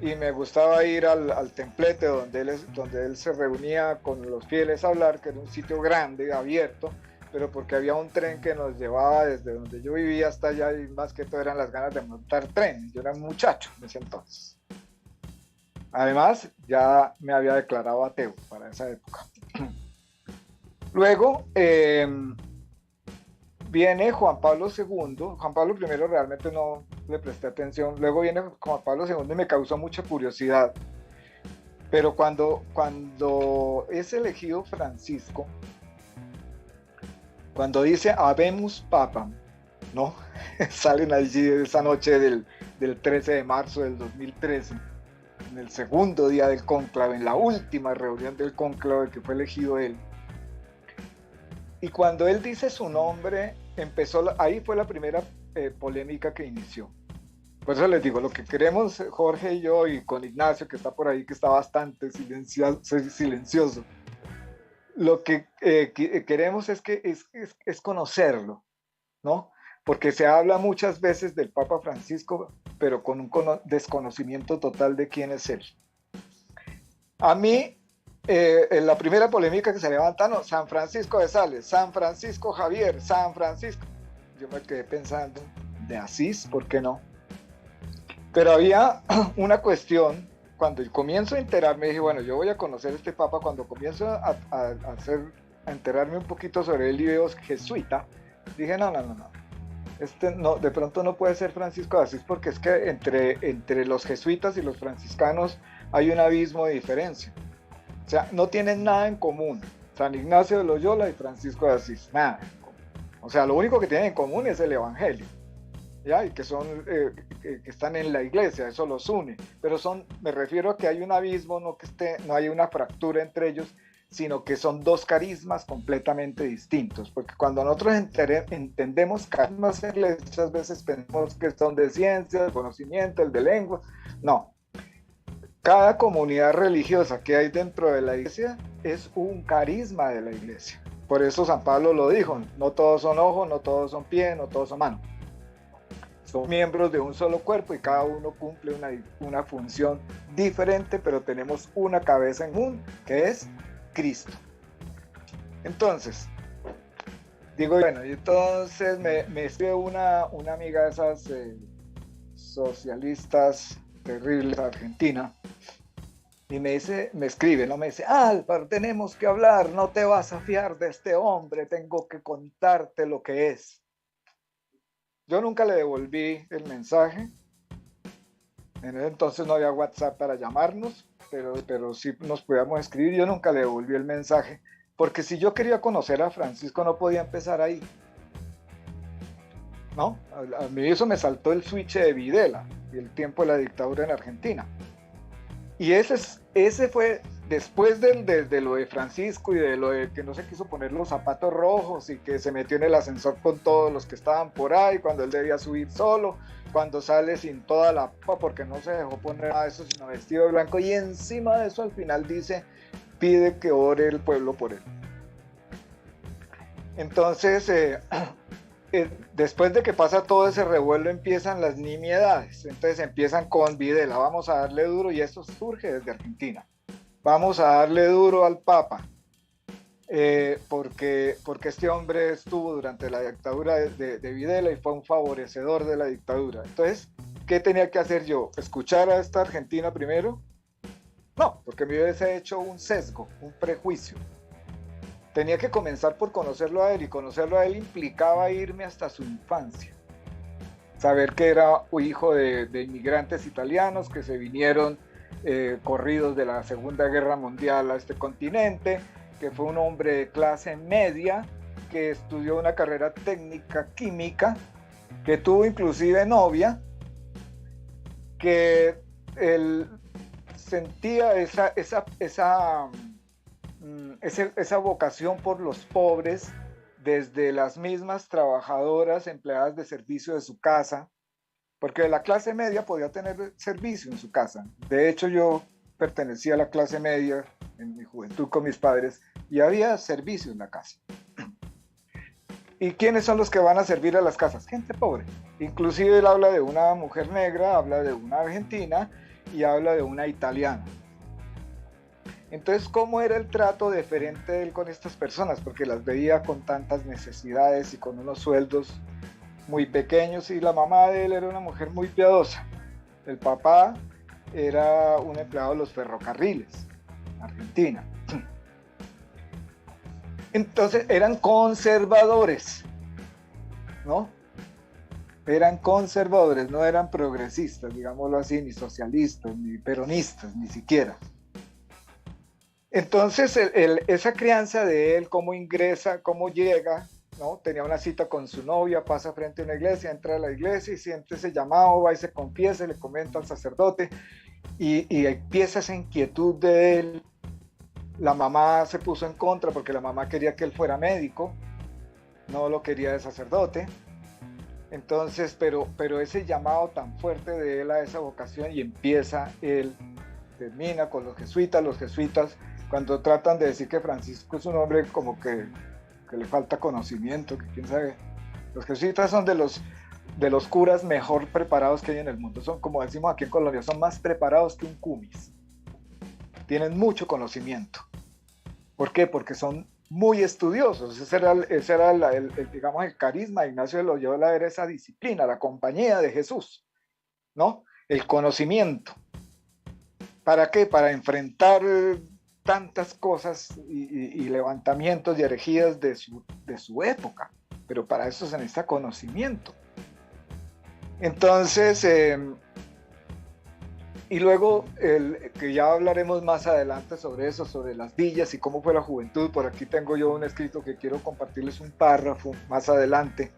Y me gustaba ir al templete donde él se reunía con los fieles a hablar, que era un sitio grande, abierto, pero porque había un tren que nos llevaba desde donde yo vivía hasta allá, y más que todo eran las ganas de montar tren. Yo era un muchacho en ese entonces. Además, ya me había declarado ateo para esa época. Luego viene Juan Pablo II. Juan Pablo I realmente no le presté atención. Luego viene Juan Pablo II y me causó mucha curiosidad. Pero cuando es elegido Francisco, cuando dice Habemus Papam, ¿no? Salen allí esa noche del 13 de marzo del 2013, en el segundo día del cónclave, en la última reunión del cónclave que fue elegido él. Y cuando él dice su nombre, ahí fue la primera polémica que inició. Por eso les digo, lo que queremos Jorge y yo, y con Ignacio, que está por ahí, que está bastante silencioso, lo que queremos es conocerlo, ¿no? Porque se habla muchas veces del Papa Francisco, pero con un desconocimiento total de quién es él. A mí, en la primera polémica que se levanta, no, San Francisco de Sales, San Francisco Javier, San Francisco. Yo me quedé pensando, de Asís, ¿por qué no? Pero había una cuestión, cuando comienzo a enterarme, dije, bueno, yo voy a conocer a este Papa. Cuando comienzo a enterarme un poquito sobre él y veo jesuita, dije, no, de pronto no puede ser Francisco de Asís, porque es que entre los jesuitas y los franciscanos hay un abismo de diferencia. O sea, no tienen nada en común. San Ignacio de Loyola y Francisco de Asís, nada en común. O sea, lo único que tienen en común es el Evangelio, ¿ya? Y que están en la iglesia, eso los une. Pero me refiero a que hay un abismo, no hay una fractura entre ellos, sino que son dos carismas completamente distintos. Porque cuando nosotros entendemos carismas en la iglesia, muchas veces pensamos que son de ciencia, de conocimiento, el de lengua. No. Cada comunidad religiosa que hay dentro de la iglesia es un carisma de la iglesia. Por eso San Pablo lo dijo, no todos son ojos, no todos son pies, no todos son manos. Son miembros de un solo cuerpo y cada uno cumple una función diferente, pero tenemos una cabeza en común, que es Cristo. Entonces, digo, bueno, y entonces me escribe una amiga de esas socialistas terribles de Argentina, y me escribe, ¿no? Me dice, Álvaro, tenemos que hablar, no te vas a fiar de este hombre, tengo que contarte lo que es. Yo nunca le devolví el mensaje. En ese entonces no había WhatsApp para llamarnos, pero sí nos podíamos escribir. Yo nunca le devolví el mensaje, porque si yo quería conocer a Francisco no podía empezar ahí, ¿no? A mí eso me saltó el switch de Videla y el tiempo de la dictadura en Argentina. Y ese fue después de lo de Francisco y de lo de que no se quiso poner los zapatos rojos y que se metió en el ascensor con todos los que estaban por ahí, cuando él debía subir solo, cuando sale sin toda la papa porque no se dejó poner nada de eso sino vestido de blanco, y encima de eso al final dice, pide que ore el pueblo por él. Entonces, después de que pasa todo ese revuelo, empiezan las nimiedades. Entonces empiezan con Videla, vamos a darle duro, y esto surge desde Argentina. Vamos a darle duro al Papa, porque este hombre estuvo durante la dictadura de Videla y fue un favorecedor de la dictadura. Entonces, ¿qué tenía que hacer yo? ¿Escuchar a esta Argentina primero? No, porque me hubiese hecho un sesgo, un prejuicio. Tenía que comenzar por conocerlo a él, y conocerlo a él implicaba irme hasta su infancia. Saber que era hijo de inmigrantes italianos que se vinieron corridos de la Segunda Guerra Mundial a este continente, que fue un hombre de clase media, que estudió una carrera técnica química, que tuvo inclusive novia, que él sentía esa vocación por los pobres desde las mismas trabajadoras empleadas de servicio de su casa, porque la clase media podía tener servicio en su casa. De hecho, yo pertenecía a la clase media en mi juventud con mis padres y había servicio en la casa. ¿Y quiénes son los que van a servir a las casas? Gente pobre. Inclusive él habla de una mujer negra, habla de una argentina y habla de una italiana. Entonces, ¿cómo era el trato diferente de él con estas personas? Porque las veía con tantas necesidades y con unos sueldos muy pequeños, y la mamá de él era una mujer muy piadosa. El papá era un empleado de los ferrocarriles, Argentina. Entonces, eran conservadores, ¿no? Eran conservadores, no eran progresistas, digámoslo así, ni socialistas, ni peronistas, ni siquiera. Entonces, esa crianza de él, cómo ingresa, cómo llega, ¿no? Tenía una cita con su novia, pasa frente a una iglesia, entra a la iglesia y siente ese llamado, va y se confiesa, le comenta al sacerdote, y empieza esa inquietud de él. La mamá se puso en contra porque la mamá quería que él fuera médico, no lo quería de sacerdote. Entonces, pero ese llamado tan fuerte de él a esa vocación, y empieza él, termina con los jesuitas. Los jesuitas, cuando tratan de decir que Francisco es un hombre como que le falta conocimiento, que quién sabe, los jesuitas son de los curas mejor preparados que hay en el mundo. Son, como decimos aquí en Colombia, son más preparados que un cumis. Tienen mucho conocimiento. ¿Por qué? Porque son muy estudiosos. Ese era digamos, el carisma de Ignacio de Loyola, era esa disciplina, la compañía de Jesús, ¿no? El conocimiento. ¿Para qué? Para enfrentar tantas cosas y levantamientos y herejías de su época, pero para eso se necesita conocimiento. Entonces, y luego, que ya hablaremos más adelante sobre eso, sobre las villas y cómo fue la juventud. Por aquí tengo yo un escrito que quiero compartirles, un párrafo más adelante,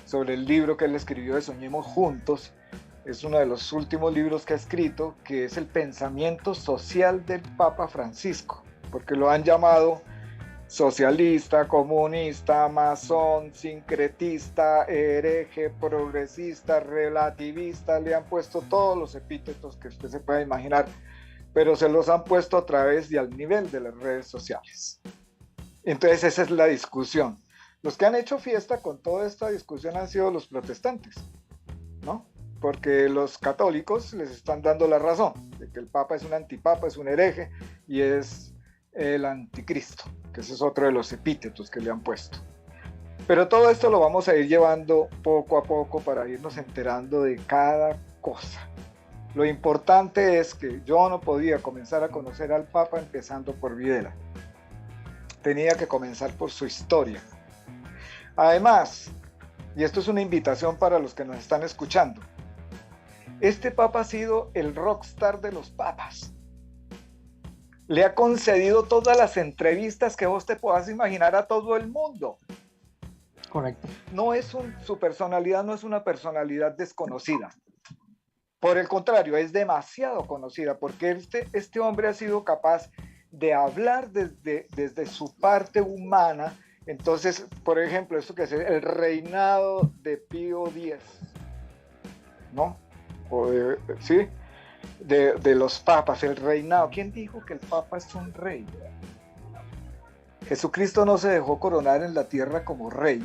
sobre el libro que él escribió de Soñemos Juntos. Es uno de los últimos libros que ha escrito, que es el pensamiento social del Papa Francisco, porque lo han llamado socialista, comunista, masón, sincretista, hereje, progresista, relativista. Le han puesto todos los epítetos que usted se pueda imaginar, pero se los han puesto a través y al nivel de las redes sociales. Entonces esa es la discusión. Los que han hecho fiesta con toda esta discusión han sido los protestantes, ¿no? Porque los católicos les están dando la razón de que el Papa es un antipapa, es un hereje y es el anticristo, que ese es otro de los epítetos que le han puesto. Pero todo esto lo vamos a ir llevando poco a poco para irnos enterando de cada cosa. Lo importante es que yo no podía comenzar a conocer al Papa empezando por Videla. Tenía que comenzar por su historia. Además, y esto es una invitación para los que nos están escuchando, este Papa ha sido el rockstar de los papas. Le ha concedido todas las entrevistas que vos te puedas imaginar a todo el mundo. Correcto. Su personalidad no es una personalidad desconocida. Por el contrario, es demasiado conocida, porque este hombre ha sido capaz de hablar desde su parte humana. Entonces, por ejemplo, esto que es el reinado de Pío X, ¿no? Sí, de los papas, el reinado. ¿Quién dijo que el papa es un rey? Jesucristo no se dejó coronar en la tierra como rey.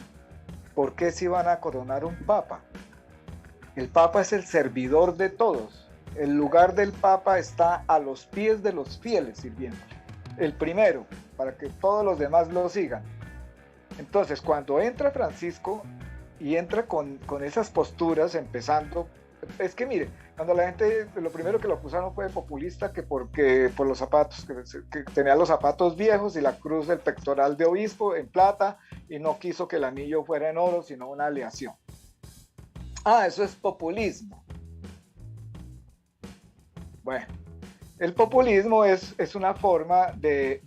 ¿Por qué se iban a coronar un papa? El papa es el servidor de todos. El lugar del papa está a los pies de los fieles sirviendo. El primero, para que todos los demás lo sigan. Entonces, cuando entra Francisco y entra con esas posturas, empezando, es que mire, cuando la gente, lo primero que lo acusaron fue de populista, que porque por los zapatos, que tenía los zapatos viejos y la cruz del pectoral de obispo en plata, y no quiso que el anillo fuera en oro, sino una aleación. Eso es populismo. Bueno, el populismo es una forma de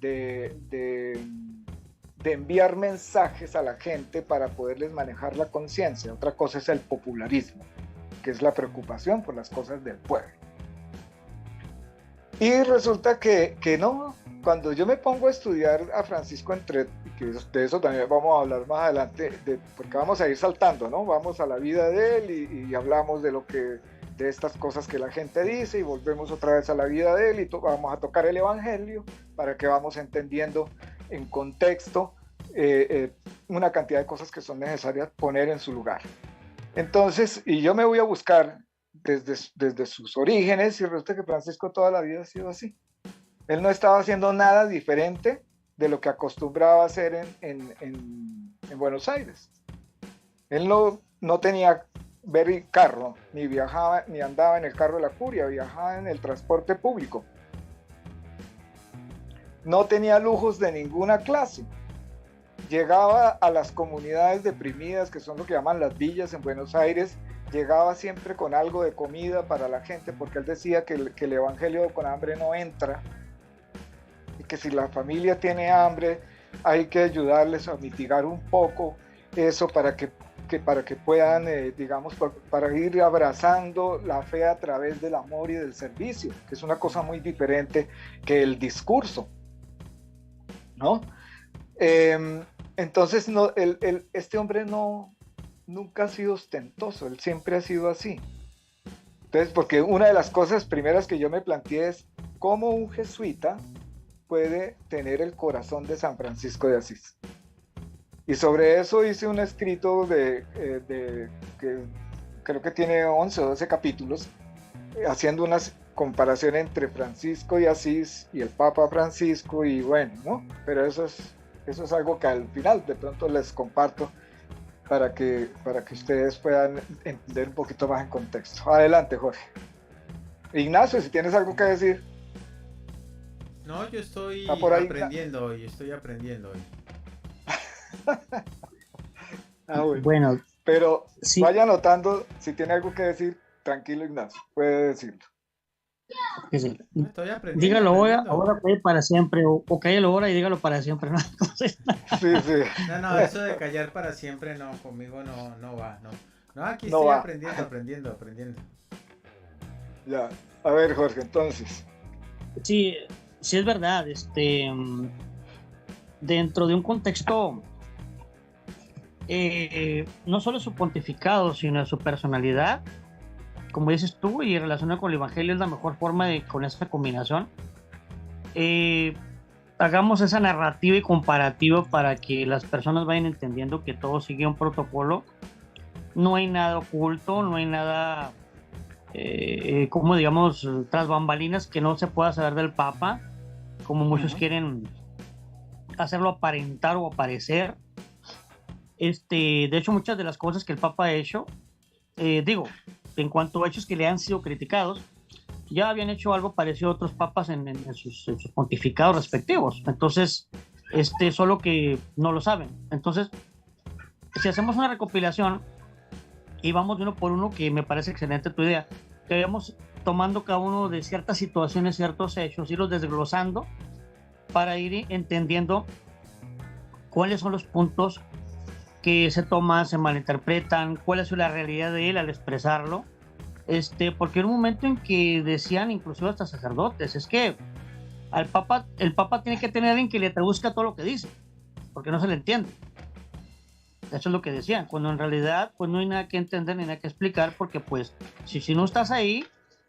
enviar mensajes a la gente para poderles manejar la conciencia. Otra cosa es el popularismo, que es la preocupación por las cosas del pueblo. Y resulta que no, cuando yo me pongo a estudiar a Francisco que de eso también vamos a hablar más adelante, porque vamos a ir saltando, ¿no? Vamos a la vida de él y hablamos de estas cosas que la gente dice y volvemos otra vez a la vida de él y vamos a tocar el Evangelio para que vamos entendiendo en contexto una cantidad de cosas que son necesarias poner en su lugar. Entonces, y yo me voy a buscar desde sus orígenes y resulta que Francisco toda la vida ha sido así. Él no estaba haciendo nada diferente de lo que acostumbraba a hacer en Buenos Aires. Él no tenía carro, ni viajaba, ni andaba en el carro de la curia, viajaba en el transporte público. No tenía lujos de ninguna clase. Llegaba a las comunidades deprimidas, que son lo que llaman las villas en Buenos Aires, llegaba siempre con algo de comida para la gente, porque él decía que el evangelio con hambre no entra, y que si la familia tiene hambre, hay que ayudarles a mitigar un poco eso para que puedan, digamos, para ir abrazando la fe a través del amor y del servicio, que es una cosa muy diferente que el discurso, ¿no? Entonces, este hombre nunca ha sido ostentoso, él siempre ha sido así. Entonces, porque una de las cosas primeras que yo me planteé es cómo un jesuita puede tener el corazón de San Francisco de Asís. Y sobre eso hice un escrito que creo que tiene 11 o 12 capítulos, haciendo una comparación entre Francisco de Asís y el Papa Francisco, y bueno, ¿no? Pero eso es algo que al final de pronto les comparto para que ustedes puedan entender un poquito más en contexto. Adelante, Jorge. Ignacio, si tienes algo que decir. No, yo estoy aprendiendo hoy. Bueno, pero sí. Vaya anotando, si tiene algo que decir, tranquilo, Ignacio, puede decirlo. Sí. Estoy aprendiendo. Dígalo ahora para siempre, o cállalo ahora y dígalo para siempre, ¿no? Sí. No, eso de callar para siempre no, conmigo no va, no. No, aquí no estoy va. aprendiendo. Ya, a ver, Jorge, entonces. Sí es verdad, dentro de un contexto, no solo su pontificado, sino su personalidad, como dices tú, y relacionado con el Evangelio, es la mejor forma con esa combinación. Hagamos esa narrativa y comparativa para que las personas vayan entendiendo que todo sigue un protocolo. No hay nada oculto, no hay nada, como digamos, tras bambalinas que no se pueda saber del Papa, como muchos quieren hacerlo aparentar o aparecer. De hecho, muchas de las cosas que el Papa ha hecho, en cuanto a hechos que le han sido criticados, ya habían hecho algo parecido a otros papas en sus pontificados respectivos. Entonces, solo que no lo saben. Entonces, si hacemos una recopilación y vamos de uno por uno, que me parece excelente tu idea, que vayamos tomando cada uno de ciertas situaciones, ciertos hechos, irlos desglosando para ir entendiendo cuáles son los puntos que se toman, se malinterpretan, cuál es la realidad de él al expresarlo, porque en un momento en que decían, inclusive hasta sacerdotes, es que el Papa tiene que tener a alguien que le traduzca todo lo que dice, porque no se le entiende. Eso es lo que decían, cuando en realidad pues no hay nada que entender ni nada que explicar, porque pues si no estás ahí,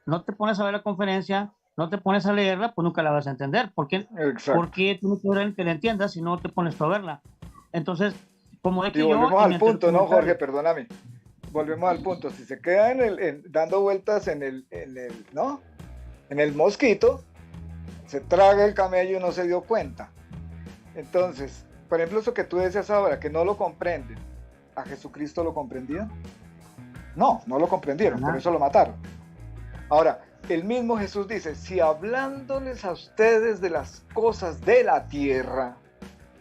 no te pones a ver la conferencia, no te pones a leerla, pues nunca la vas a entender. ¿Por qué tienes que ver alguien que la entienda si no te pones tú a verla? Entonces, como de que volvemos al punto, ¿no, Jorge? Perdóname. Volvemos al punto. Si se queda dando vueltas en el mosquito, se traga el camello y no se dio cuenta. Entonces, por ejemplo, eso que tú decías ahora, que no lo comprenden, ¿a Jesucristo lo comprendían? No lo comprendieron, por eso lo mataron. Ahora, el mismo Jesús dice, si hablándoles a ustedes de las cosas de la tierra,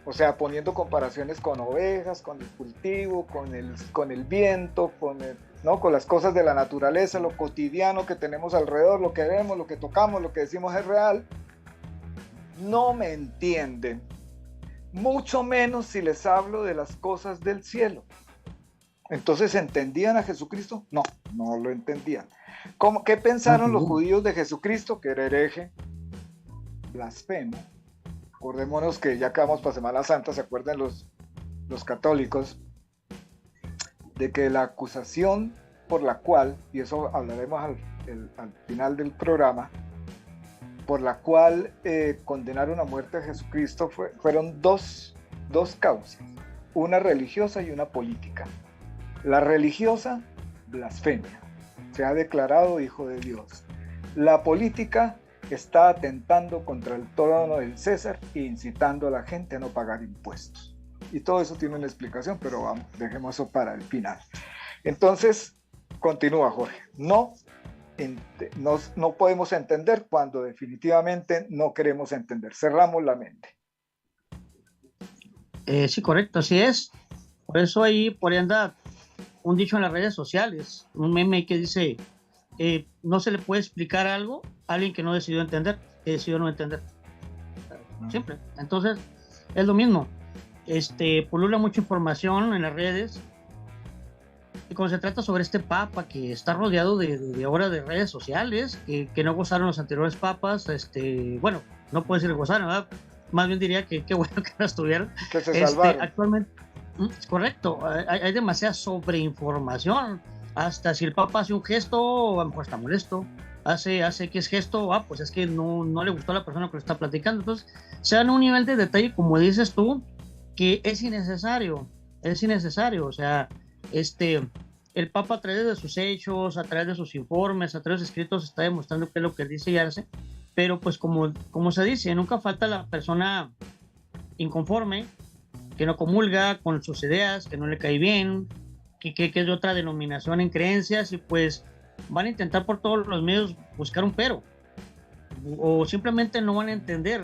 o sea, poniendo comparaciones con ovejas, con el cultivo, con el viento, con las cosas de la naturaleza, lo cotidiano que tenemos alrededor, lo que vemos, lo que tocamos, lo que decimos es real, no me entienden. Mucho menos si les hablo de las cosas del cielo. Entonces, ¿entendían a Jesucristo? No lo entendían. ¿Qué pensaron los judíos de Jesucristo? Que era hereje, blasfemo. Acordémonos que ya acabamos para Semana Santa, ¿se acuerdan los católicos? De que la acusación por la cual, y eso hablaremos al final del programa, por la cual condenaron a muerte a Jesucristo fueron dos causas, una religiosa y una política. La religiosa, blasfemia, se ha declarado hijo de Dios. La política está atentando contra el trono del César e incitando a la gente a no pagar impuestos. Y todo eso tiene una explicación, pero vamos, dejemos eso para el final. Entonces, continúa Jorge. No podemos entender cuando definitivamente no queremos entender. Cerramos la mente. Sí, correcto, así es. Por eso por ahí anda un dicho en las redes sociales, un meme que dice, no se le puede explicar algo a alguien que no decidió entender, que decidió no entender. Siempre. Entonces, es lo mismo. Pulula mucha información en las redes. Y cuando se trata sobre este papa que está rodeado de ahora de redes sociales, que no gozaron los anteriores papas, bueno, no puedo decir que gozaron, ¿verdad? Más bien diría que qué bueno que no estuvieron. Que se salvaron. Actualmente, es correcto, hay demasiada sobreinformación. Hasta si el papa hace un gesto, a lo mejor está molesto. Hace X gesto, pues es que no le gustó a la persona que lo está platicando. Entonces, se dan un nivel de detalle, como dices tú, que es innecesario. O sea, el Papa a través de sus hechos, a través de sus informes, a través de sus escritos está demostrando qué es lo que dice y hace, pero pues como se dice, nunca falta la persona inconforme, que no comulga con sus ideas, que no le cae bien, que es de otra denominación en creencias, y pues van a intentar por todos los medios buscar un pero, o simplemente no van a entender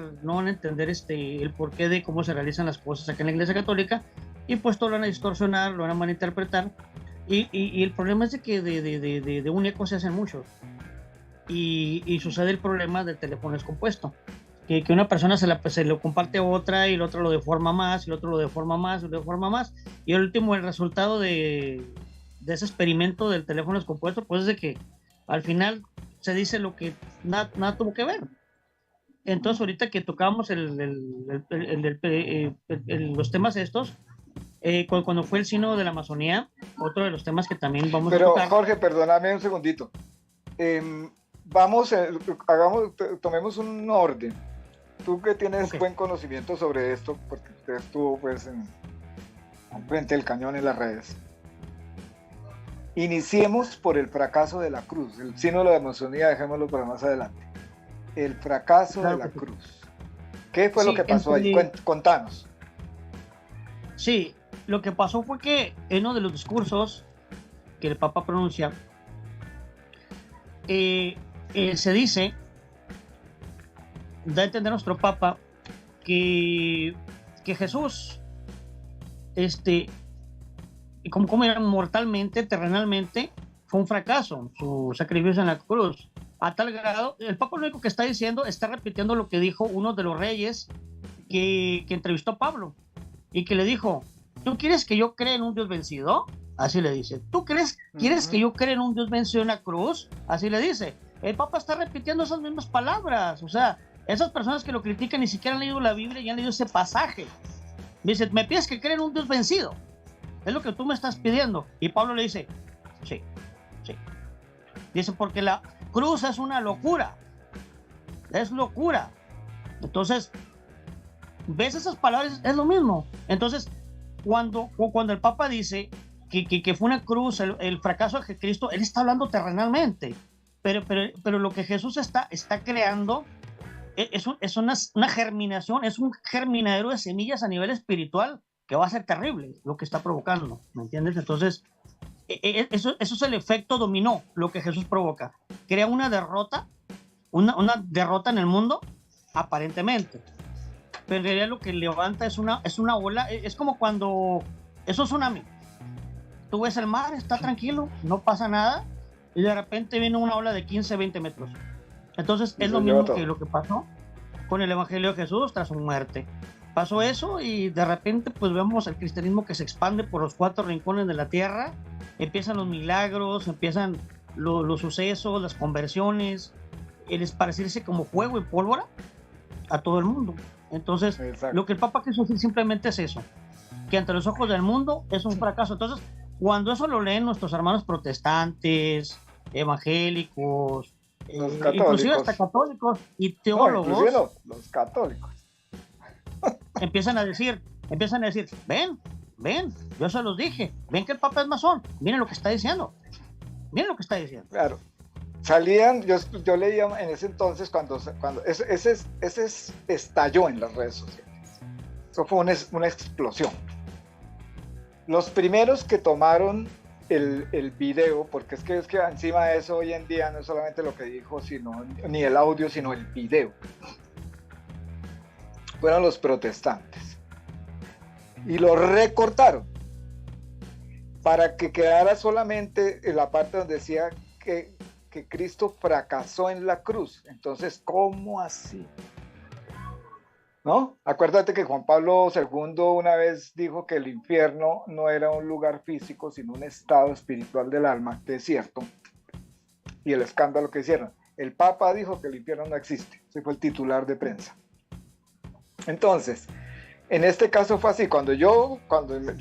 el porqué de cómo se realizan las cosas acá en la Iglesia Católica, y pues todo lo van a distorsionar, lo van a malinterpretar, y el problema es de que de un eco se hacen muchos, y sucede el problema del teléfono descompuesto, que una persona se lo comparte a otra, y el otro lo deforma más, y el otro lo deforma más, y el último, el resultado de ese experimento del teléfono descompuesto, pues es de que al final se dice lo que nada tuvo que ver. Entonces ahorita que tocamos los temas estos, cuando fue el sínodo de la Amazonía, otro de los temas que también vamos a tocar. Pero Jorge, perdóname un segundito. Tomemos un orden. Tú que tienes buen conocimiento sobre esto, porque usted estuvo pues al frente del cañón en las redes. Iniciemos por el fracaso de la cruz. El sínodo de la Amazonía, dejémoslo para más adelante. El fracaso de la cruz. ¿Qué fue lo que pasó ahí? Contanos. Sí, lo que pasó fue que en uno de los discursos que el Papa pronuncia, se dice, da a entender nuestro Papa que Jesús, como era mortalmente, terrenalmente, fue un fracaso su sacrificio en la cruz, a tal grado, el Papa lo único que está diciendo, está repitiendo lo que dijo uno de los reyes que entrevistó a Pablo, y que le dijo, ¿tú quieres que yo crea en un Dios vencido? Así le dice. ¿Tú quieres que yo crea en un Dios vencido en la cruz? Así le dice. El Papa está repitiendo esas mismas palabras. O sea, Esas personas que lo critican ni siquiera han leído la Biblia y han leído ese pasaje. Dice, me pides que crea en un Dios vencido. Es lo que tú me estás pidiendo. Y Pablo le dice, sí. Dice, porque la cruz es una locura. Es locura. Entonces, ¿ves esas palabras? Es lo mismo. Entonces, cuando el Papa dice que fue una cruz, el fracaso de Cristo, él está hablando terrenalmente. Pero lo que Jesús está creando es una germinación, es un germinadero de semillas a nivel espiritual que va a ser terrible lo que está provocando, ¿me entiendes? Entonces, eso es el efecto dominó, lo que Jesús provoca. Crea una derrota en el mundo, aparentemente. Pero en realidad lo que levanta es una ola, es como cuando es un tsunami. Tú ves el mar, está tranquilo, no pasa nada, y de repente viene una ola de 15, 20 metros. Entonces es lo mismo que lo que pasó con el Evangelio de Jesús tras su muerte. Pasó eso y de repente pues vemos el cristianismo que se expande por los 4 rincones de la tierra, empiezan los milagros, empiezan los sucesos, las conversiones, el esparcirse como fuego y pólvora a todo el mundo. Entonces, exacto, lo que el Papa quiso decir simplemente es eso, que ante los ojos del mundo es un fracaso. Entonces, cuando eso lo leen nuestros hermanos protestantes, evangélicos, inclusive hasta católicos y teólogos, los católicos empiezan a decir, ven, yo se los dije, ven que el Papa es masón, miren lo que está diciendo. Claro, salían, yo leía en ese entonces cuando ese estalló en las redes sociales. Eso fue una explosión. Los primeros que tomaron el video, porque es que encima de eso hoy en día no es solamente lo que dijo, ni el audio, sino el video, fueron los protestantes. Y lo recortaron para que quedara solamente en la parte donde decía que Cristo fracasó en la cruz. Entonces, ¿cómo así? ¿No? Acuérdate que Juan Pablo II una vez dijo que el infierno no era un lugar físico, sino un estado espiritual del alma, que es cierto. Y el escándalo que hicieron. El Papa dijo que el infierno no existe. Ese fue el titular de prensa. Entonces, en este caso fue así. Cuando yo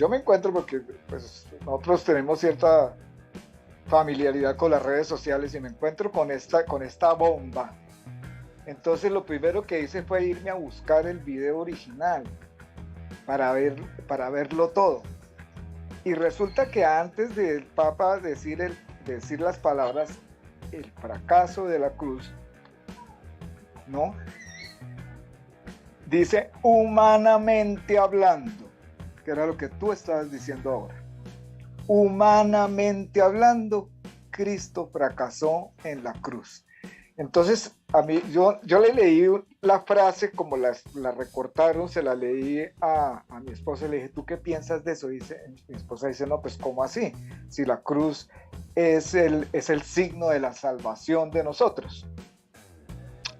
me encuentro, porque pues, nosotros tenemos cierta familiaridad con las redes sociales, y me encuentro con esta bomba. Entonces lo primero que hice fue irme a buscar el video original para verlo todo. Y resulta que antes del Papa decir las palabras el fracaso de la cruz, ¿no? Dice humanamente hablando, que era lo que tú estabas diciendo ahora. Humanamente hablando, Cristo fracasó en la cruz. Entonces, a mí, yo le leí la frase como la recortaron, se la leí a mi esposa y le dije, ¿tú qué piensas de eso? Mi esposa dice, no, pues ¿cómo así? Si la cruz es el signo de la salvación de nosotros.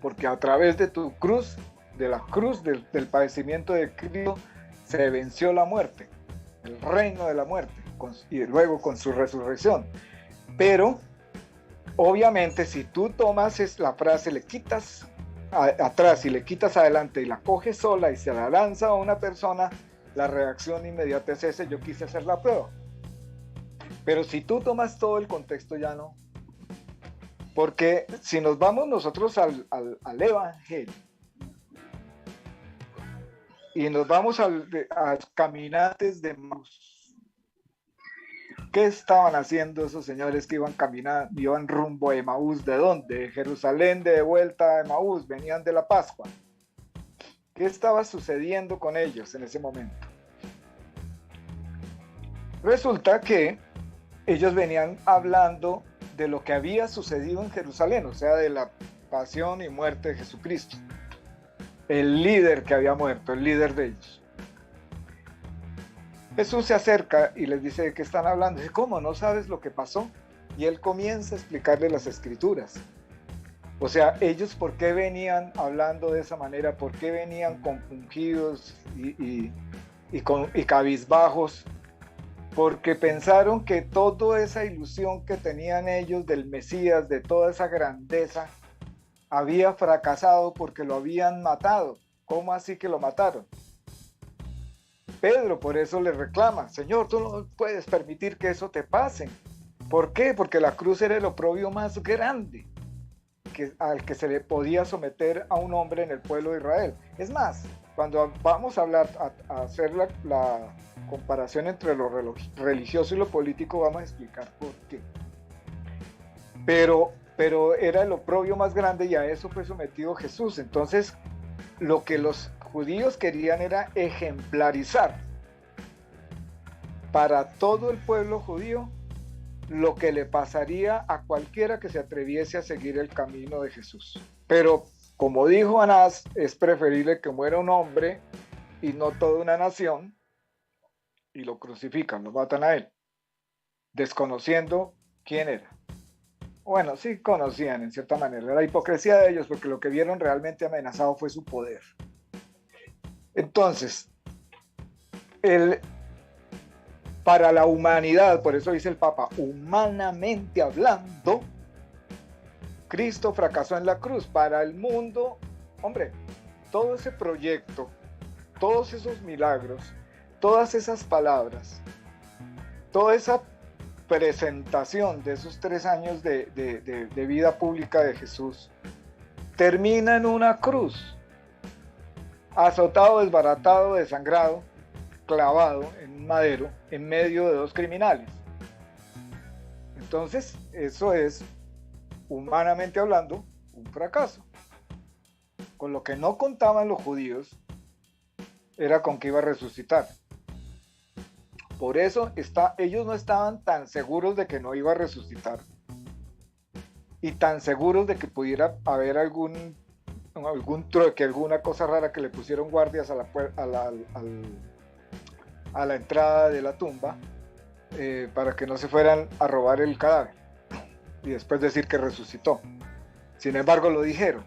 Porque a través de tu cruz, de la cruz del padecimiento de Cristo, se venció la muerte, el reino de la muerte, y luego con su resurrección. Pero obviamente, si tú tomas la frase, le quitas atrás y le quitas adelante y la coges sola y se la lanza a una persona, la reacción inmediata es ese, yo quise hacer la prueba. Pero si tú tomas todo el contexto, ya no. Porque si nos vamos nosotros al Evangelio y nos vamos a caminantes de Emaús, ¿qué estaban haciendo esos señores que iban rumbo a Emaús? ¿De dónde? De Jerusalén, de vuelta a Emaús, venían de la Pascua. ¿Qué estaba sucediendo con ellos en ese momento? Resulta que ellos venían hablando de lo que había sucedido en Jerusalén, o sea, de la pasión y muerte de Jesucristo. El líder que había muerto, el líder de ellos. Jesús se acerca y les dice, ¿de qué están hablando? Dice, ¿cómo? ¿No sabes lo que pasó? Y él comienza a explicarle las escrituras. O sea, ellos ¿por qué venían hablando de esa manera? ¿Por qué venían compungidos y cabizbajos? Porque pensaron que toda esa ilusión que tenían ellos del Mesías, de toda esa grandeza, había fracasado porque lo habían matado. ¿Cómo así que lo mataron? Pedro por eso le reclama: Señor, tú no puedes permitir que eso te pase. ¿Por qué? Porque la cruz era el oprobio más grande al que se le podía someter a un hombre en el pueblo de Israel. Es más, cuando vamos a hablar, a hacer la comparación entre lo religioso y lo político, vamos a explicar por qué. Pero era el oprobio más grande y a eso fue sometido Jesús. Entonces, lo que los judíos querían era ejemplarizar para todo el pueblo judío lo que le pasaría a cualquiera que se atreviese a seguir el camino de Jesús. Pero, como dijo Anás, es preferible que muera un hombre y no toda una nación, y lo crucifican, lo matan a él, desconociendo quién era. Bueno, sí conocían en cierta manera, la hipocresía de ellos, porque lo que vieron realmente amenazado fue su poder. Entonces, para la humanidad, por eso dice el Papa, humanamente hablando, Cristo fracasó en la cruz. Para el mundo, hombre, todo ese proyecto, todos esos milagros, todas esas palabras, toda esa presentación de esos 3 años de vida pública de Jesús, termina en una cruz, azotado, desbaratado, desangrado, clavado en un madero en medio de 2 criminales. Entonces, eso es, humanamente hablando, un fracaso. Con lo que no contaban los judíos era con que iba a resucitar. Por eso ellos no estaban tan seguros de que no iba a resucitar y tan seguros de que pudiera haber algún trueque, alguna cosa rara, que le pusieron guardias a la entrada de la tumba para que no se fueran a robar el cadáver y después decir que resucitó. Sin embargo, lo dijeron.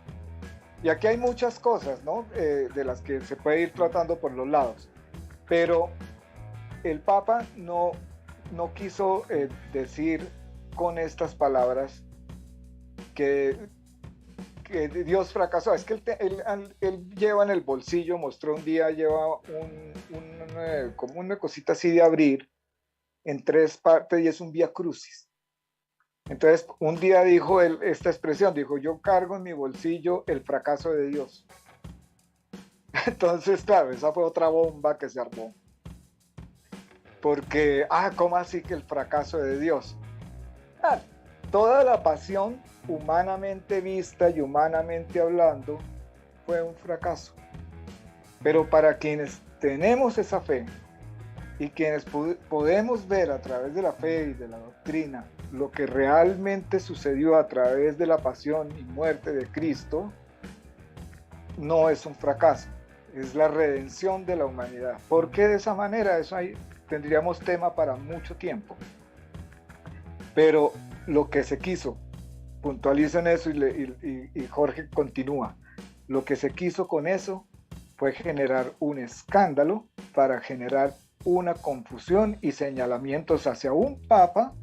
Y aquí hay muchas cosas, ¿no? De las que se puede ir tratando por los lados. Pero el Papa no quiso decir con estas palabras que Dios fracasó. Es que él lleva en el bolsillo, mostró un día, lleva como una cosita así de abrir en 3 partes y es un Vía Crucis. Entonces, un día dijo esta expresión, dijo: yo cargo en mi bolsillo el fracaso de Dios. Entonces, claro, esa fue otra bomba que se armó. Porque, ¿cómo así que el fracaso de Dios? Toda la pasión, humanamente vista y humanamente hablando, fue un fracaso. Pero para quienes tenemos esa fe y quienes podemos ver a través de la fe y de la doctrina lo que realmente sucedió a través de la pasión y muerte de Cristo, no es un fracaso, es la redención de la humanidad. ¿Por qué de esa manera? Eso ahí tendríamos tema para mucho tiempo. Pero lo que se quiso, puntualizo en eso y Jorge continúa, lo que se quiso con eso fue generar un escándalo para generar una confusión y señalamientos hacia un papa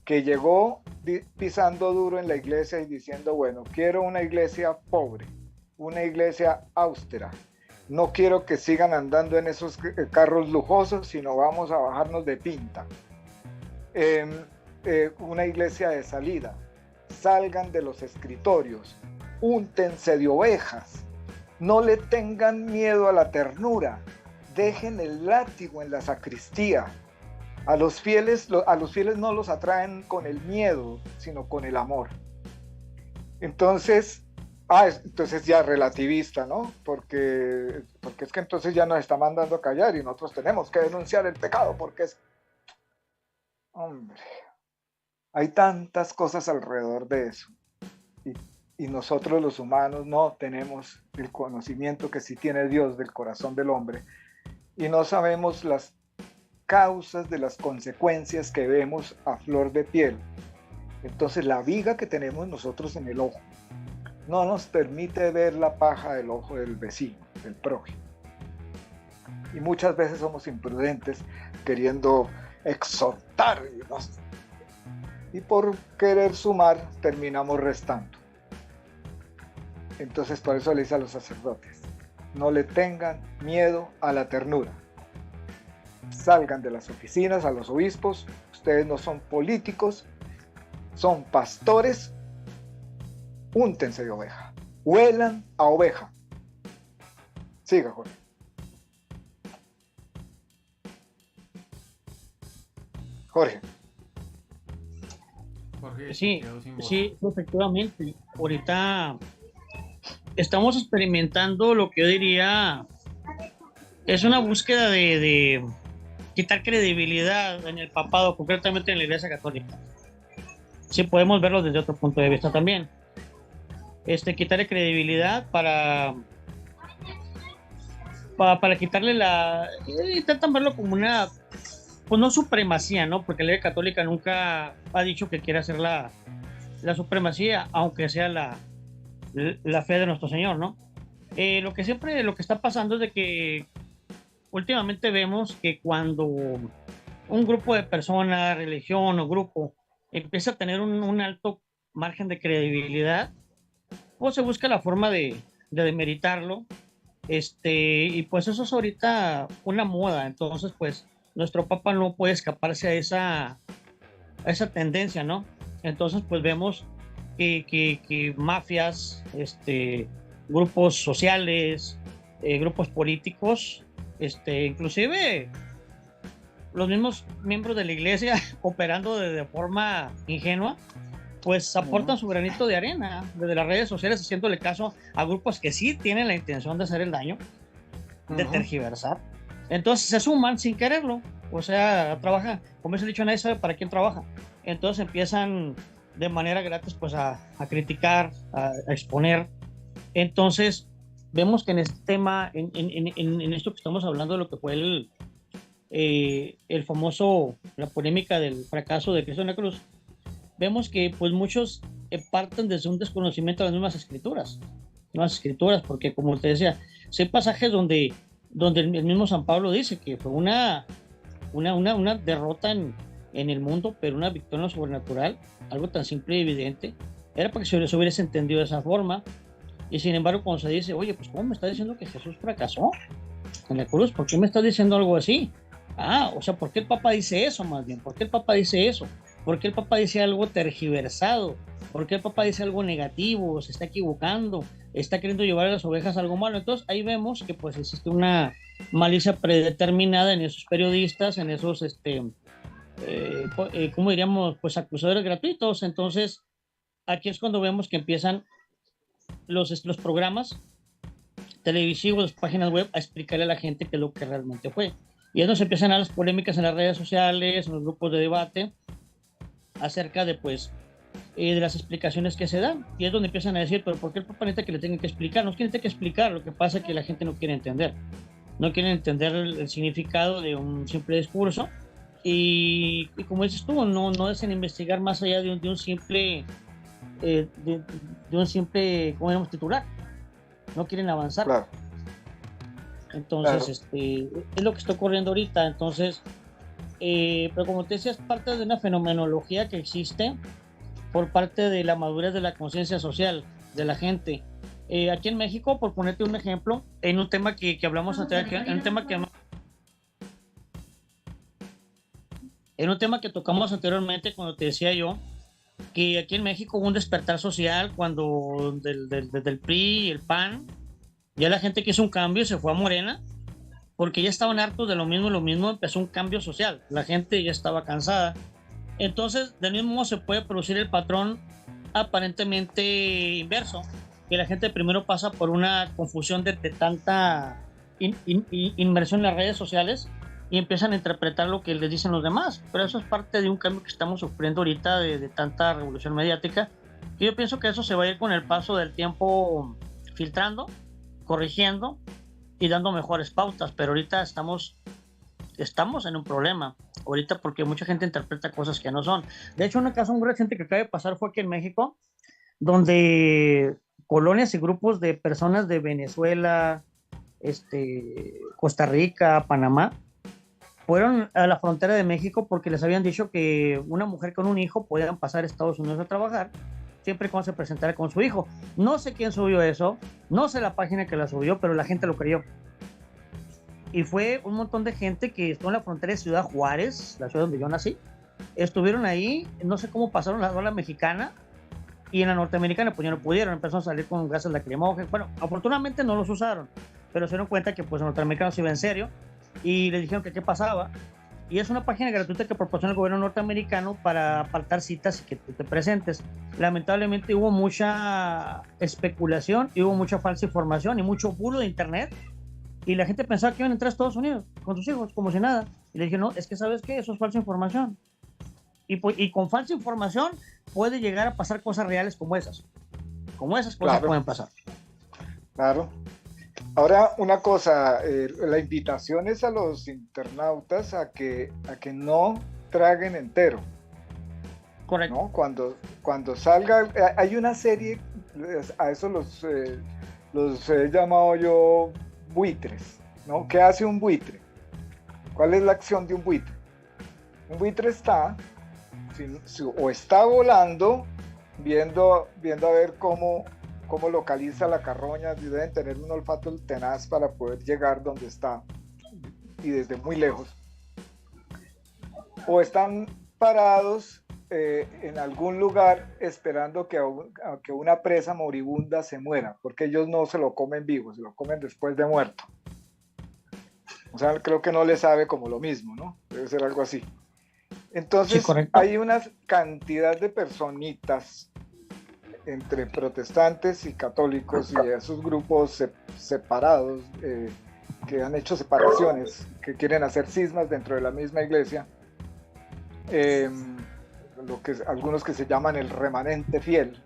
que llegó pisando duro en la iglesia y diciendo: bueno, quiero una iglesia pobre, una iglesia austera, no quiero que sigan andando en esos carros lujosos, sino vamos a bajarnos de pinta. Una iglesia de salida, salgan de los escritorios, úntense de ovejas, no le tengan miedo a la ternura, dejen el látigo en la sacristía. A los fieles no los atraen con el miedo, sino con el amor. Entonces ya relativista, ¿no? Porque es que entonces ya nos está mandando a callar y nosotros tenemos que denunciar el pecado porque es... Hombre, hay tantas cosas alrededor de eso. Y nosotros los humanos no tenemos el conocimiento que sí tiene Dios del corazón del hombre. Y no sabemos las causas de las consecuencias que vemos a flor de piel. Entonces la viga que tenemos nosotros en el ojo no nos permite ver la paja del ojo del vecino, del prójimo. Y muchas veces somos imprudentes queriendo exhortar y por querer sumar terminamos restando. Entonces por eso le dice a los sacerdotes, no le tengan miedo a la ternura. Salgan de las oficinas a los obispos, ustedes no son políticos, son pastores, úntense de oveja, huelan a oveja. Siga, Jorge. Jorge. Sí, sí, efectivamente. Ahorita estamos experimentando lo que yo diría es una búsqueda de quitar credibilidad en el papado, concretamente en la Iglesia Católica. Sí, podemos verlo desde otro punto de vista también. Quitarle credibilidad para quitarle intentan verlo como una, pues no supremacía, ¿no? Porque la Iglesia Católica nunca ha dicho que quiere hacer la supremacía, aunque sea la fe de nuestro Señor, ¿no? Lo que está pasando es de que últimamente vemos que cuando un grupo de personas, religión o grupo empieza a tener un alto margen de credibilidad, pues se busca la forma de demeritarlo, y pues eso es ahorita una moda. Entonces pues nuestro Papa no puede escaparse a esa tendencia, ¿no? Entonces pues vemos que mafias, grupos sociales, grupos políticos, inclusive los mismos miembros de la iglesia operando de forma ingenua, pues aportan su granito de arena desde las redes sociales, haciéndole caso a grupos que sí tienen la intención de hacer el daño, de tergiversar. Entonces se suman sin quererlo, o sea, trabajan, como es el dicho, nadie sabe para quién trabaja. Entonces empiezan de manera gratis pues a criticar, a exponer. Entonces vemos que en este tema, en esto que estamos hablando de lo que fue el famoso, la polémica del fracaso de Cristo en la cruz, vemos que pues muchos parten desde un desconocimiento de las mismas escrituras, porque como te decía, hay pasajes donde el mismo San Pablo dice que fue una derrota en el mundo, pero una victoria en lo sobrenatural, algo tan simple y evidente, era para que se hubiese entendido de esa forma. Y sin embargo, cuando se dice, oye, pues ¿cómo me está diciendo que Jesús fracasó en la cruz? ¿Por qué me está diciendo algo así? O sea, ¿por qué el Papa dice eso más bien? ¿Por qué el Papa dice eso? ¿Por qué el Papa dice algo tergiversado? ¿Por qué el Papa dice algo negativo? ¿Se está equivocando? ¿Está queriendo llevar a las ovejas a algo malo? Entonces ahí vemos que pues existe una malicia predeterminada en esos periodistas, en esos, ¿cómo diríamos? Pues acusadores gratuitos. Entonces aquí es cuando vemos que empiezan los programas televisivos, las páginas web, a explicarle a la gente qué es lo que realmente fue. Y es donde se empiezan a las polémicas en las redes sociales, en los grupos de debate, acerca de, pues, de las explicaciones que se dan. Y es donde empiezan a decir, pero ¿por qué el Papa necesita que le tengan que explicar? No tiene que explicar, lo que pasa es que la gente no quiere entender. No quieren entender el significado de un simple discurso. Y como dices tú, no desean investigar más allá de un simple... de un simple, ¿cómo llamamos? Titular. No quieren avanzar. Claro. Entonces, claro. Es lo que está ocurriendo ahorita. Entonces, pero como te decía, es parte de una fenomenología que existe por parte de la madurez de la conciencia social de la gente. Aquí en México, por ponerte un ejemplo, en un tema que hablamos anteriormente, en un tema que tocamos anteriormente, cuando te decía yo que aquí en México hubo un despertar social cuando desde el PRI y el PAN, ya la gente quiso un cambio y se fue a Morena, porque ya estaban hartos de lo mismo, empezó un cambio social, la gente ya estaba cansada. Entonces, del mismo modo se puede producir el patrón aparentemente inverso, que la gente primero pasa por una confusión de tanta inmersión en las redes sociales y empiezan a interpretar lo que les dicen los demás. Pero eso es parte de un cambio que estamos sufriendo ahorita de tanta revolución mediática, y yo pienso que eso se va a ir con el paso del tiempo filtrando, corrigiendo y dando mejores pautas. Pero ahorita estamos en un problema ahorita porque mucha gente interpreta cosas que no son. De hecho, un caso muy reciente que acaba de pasar fue aquí en México, donde colonias y grupos de personas de Venezuela, Costa Rica, Panamá, fueron a la frontera de México porque les habían dicho que una mujer con un hijo podían pasar a Estados Unidos a trabajar, siempre y cuando se presentara con su hijo. No sé quién subió eso, no sé la página que la subió, pero la gente lo creyó. Y fue un montón de gente que estuvo en la frontera de Ciudad Juárez, la ciudad donde yo nací. Estuvieron ahí, no sé cómo pasaron la ola mexicana, y en la norteamericana pues ya no pudieron, empezaron a salir con gases lacrimógenos. Bueno, afortunadamente no los usaron, pero se dieron cuenta que pues el norteamericano se iba en serio, y les dijeron que qué pasaba. Y es una página gratuita que proporciona el gobierno norteamericano para apartar citas y que tú te presentes. Lamentablemente hubo mucha especulación, y hubo mucha falsa información y mucho bulo de internet, y la gente pensaba que iban a entrar a Estados Unidos con sus hijos, como si nada. Y le dije, no, es que ¿sabes qué? Eso es falsa información. Y con falsa información puede llegar a pasar cosas reales como esas. Como esas cosas pueden pasar. Claro. Ahora, una cosa, la invitación es a los internautas a que no traguen entero. Correcto. ¿No? Cuando salga, hay una serie, a eso los he llamado yo buitres, ¿no? ¿Qué hace un buitre? ¿Cuál es la acción de un buitre? Un buitre está volando, viendo a ver cómo localiza la carroña, deben tener un olfato tenaz para poder llegar donde está, y desde muy lejos. O están parados en algún lugar esperando que una presa moribunda se muera, porque ellos no se lo comen vivo, se lo comen después de muerto. O sea, creo que no le sabe como lo mismo, ¿no? Debe ser algo así. Entonces, sí, hay una cantidad de personitas entre protestantes y católicos y esos grupos separados que han hecho separaciones, que quieren hacer cismas dentro de la misma iglesia, algunos que se llaman el remanente fiel,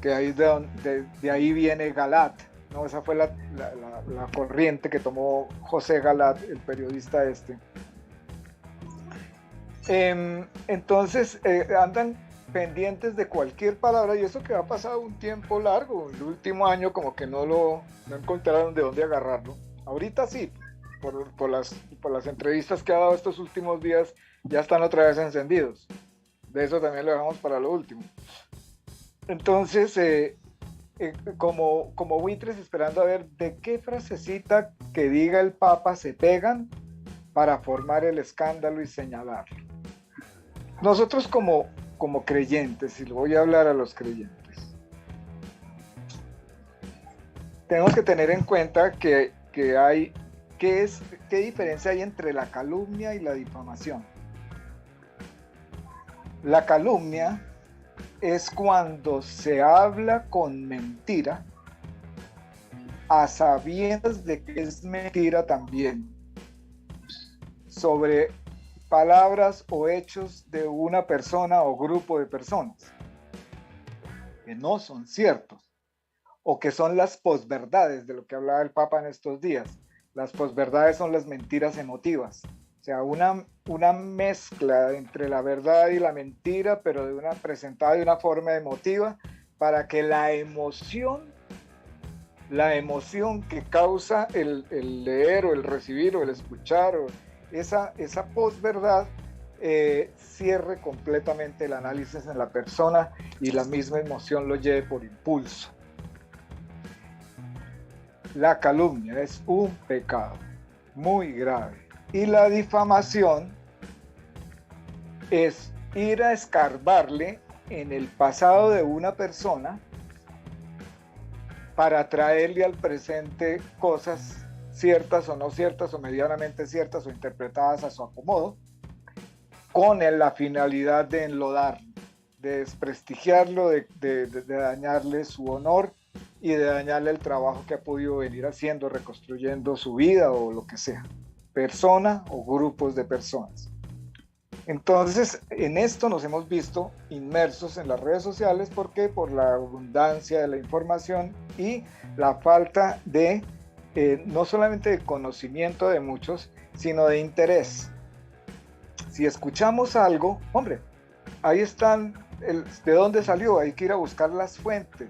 que ahí de ahí viene Galat, ¿no? Esa fue la corriente que tomó José Galat, el periodista este. Entonces andan pendientes de cualquier palabra, y eso que ha pasado un tiempo largo, el último año como que no encontraron de dónde agarrarlo. Ahorita sí, por las entrevistas que ha dado estos últimos días, ya están otra vez encendidos. De eso también lo dejamos para lo último. Entonces, como buitres esperando a ver de qué frasecita que diga el Papa se pegan para formar el escándalo y señalarlo. Nosotros como creyentes, y le voy a hablar a los creyentes, tenemos que tener en cuenta que qué diferencia hay entre la calumnia y la difamación. La calumnia es cuando se habla con mentira a sabiendas de que es mentira también, sobre palabras o hechos de una persona o grupo de personas que no son ciertos, o que son las posverdades de lo que hablaba el Papa en estos días. Las posverdades son las mentiras emotivas, o sea, una mezcla entre la verdad y la mentira, pero presentada de una forma emotiva, para que la emoción que causa el leer o el recibir o el escuchar, o esa posverdad, cierre completamente el análisis en la persona y la misma emoción lo lleve por impulso. La calumnia es un pecado muy grave, y la difamación es ir a escarbarle en el pasado de una persona para traerle al presente cosas ciertas o no ciertas, o medianamente ciertas, o interpretadas a su acomodo, con la finalidad de enlodarlo, de desprestigiarlo, de dañarle su honor y de dañarle el trabajo que ha podido venir haciendo, reconstruyendo su vida o lo que sea, persona o grupos de personas. Entonces, en esto nos hemos visto inmersos en las redes sociales, porque por la abundancia de la información y la falta de no solamente de conocimiento de muchos, sino de interés. Si escuchamos algo, hombre, ahí están, ¿de dónde salió? Hay que ir a buscar las fuentes.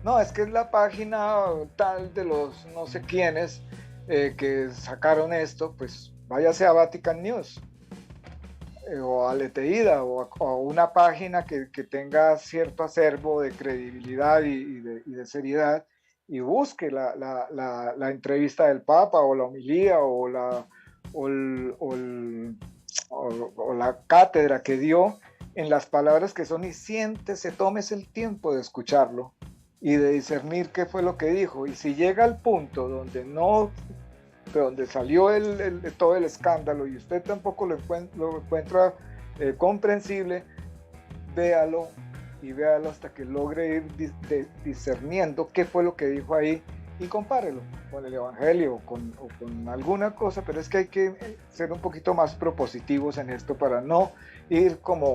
No, es que es la página tal de los no sé quiénes que sacaron esto, pues váyase a Vatican News. o a Leteída o una página que tenga cierto acervo de credibilidad y de seriedad, y busque la entrevista del Papa o la homilía o la cátedra que dio en las palabras que son, y siéntese, tómese el tiempo de escucharlo y de discernir qué fue lo que dijo. Y si llega al punto donde salió todo el escándalo y usted tampoco lo encuentra comprensible, véalo hasta que logre ir discerniendo qué fue lo que dijo ahí, y compárelo con el Evangelio o con alguna cosa. Pero es que hay que ser un poquito más propositivos en esto para no ir como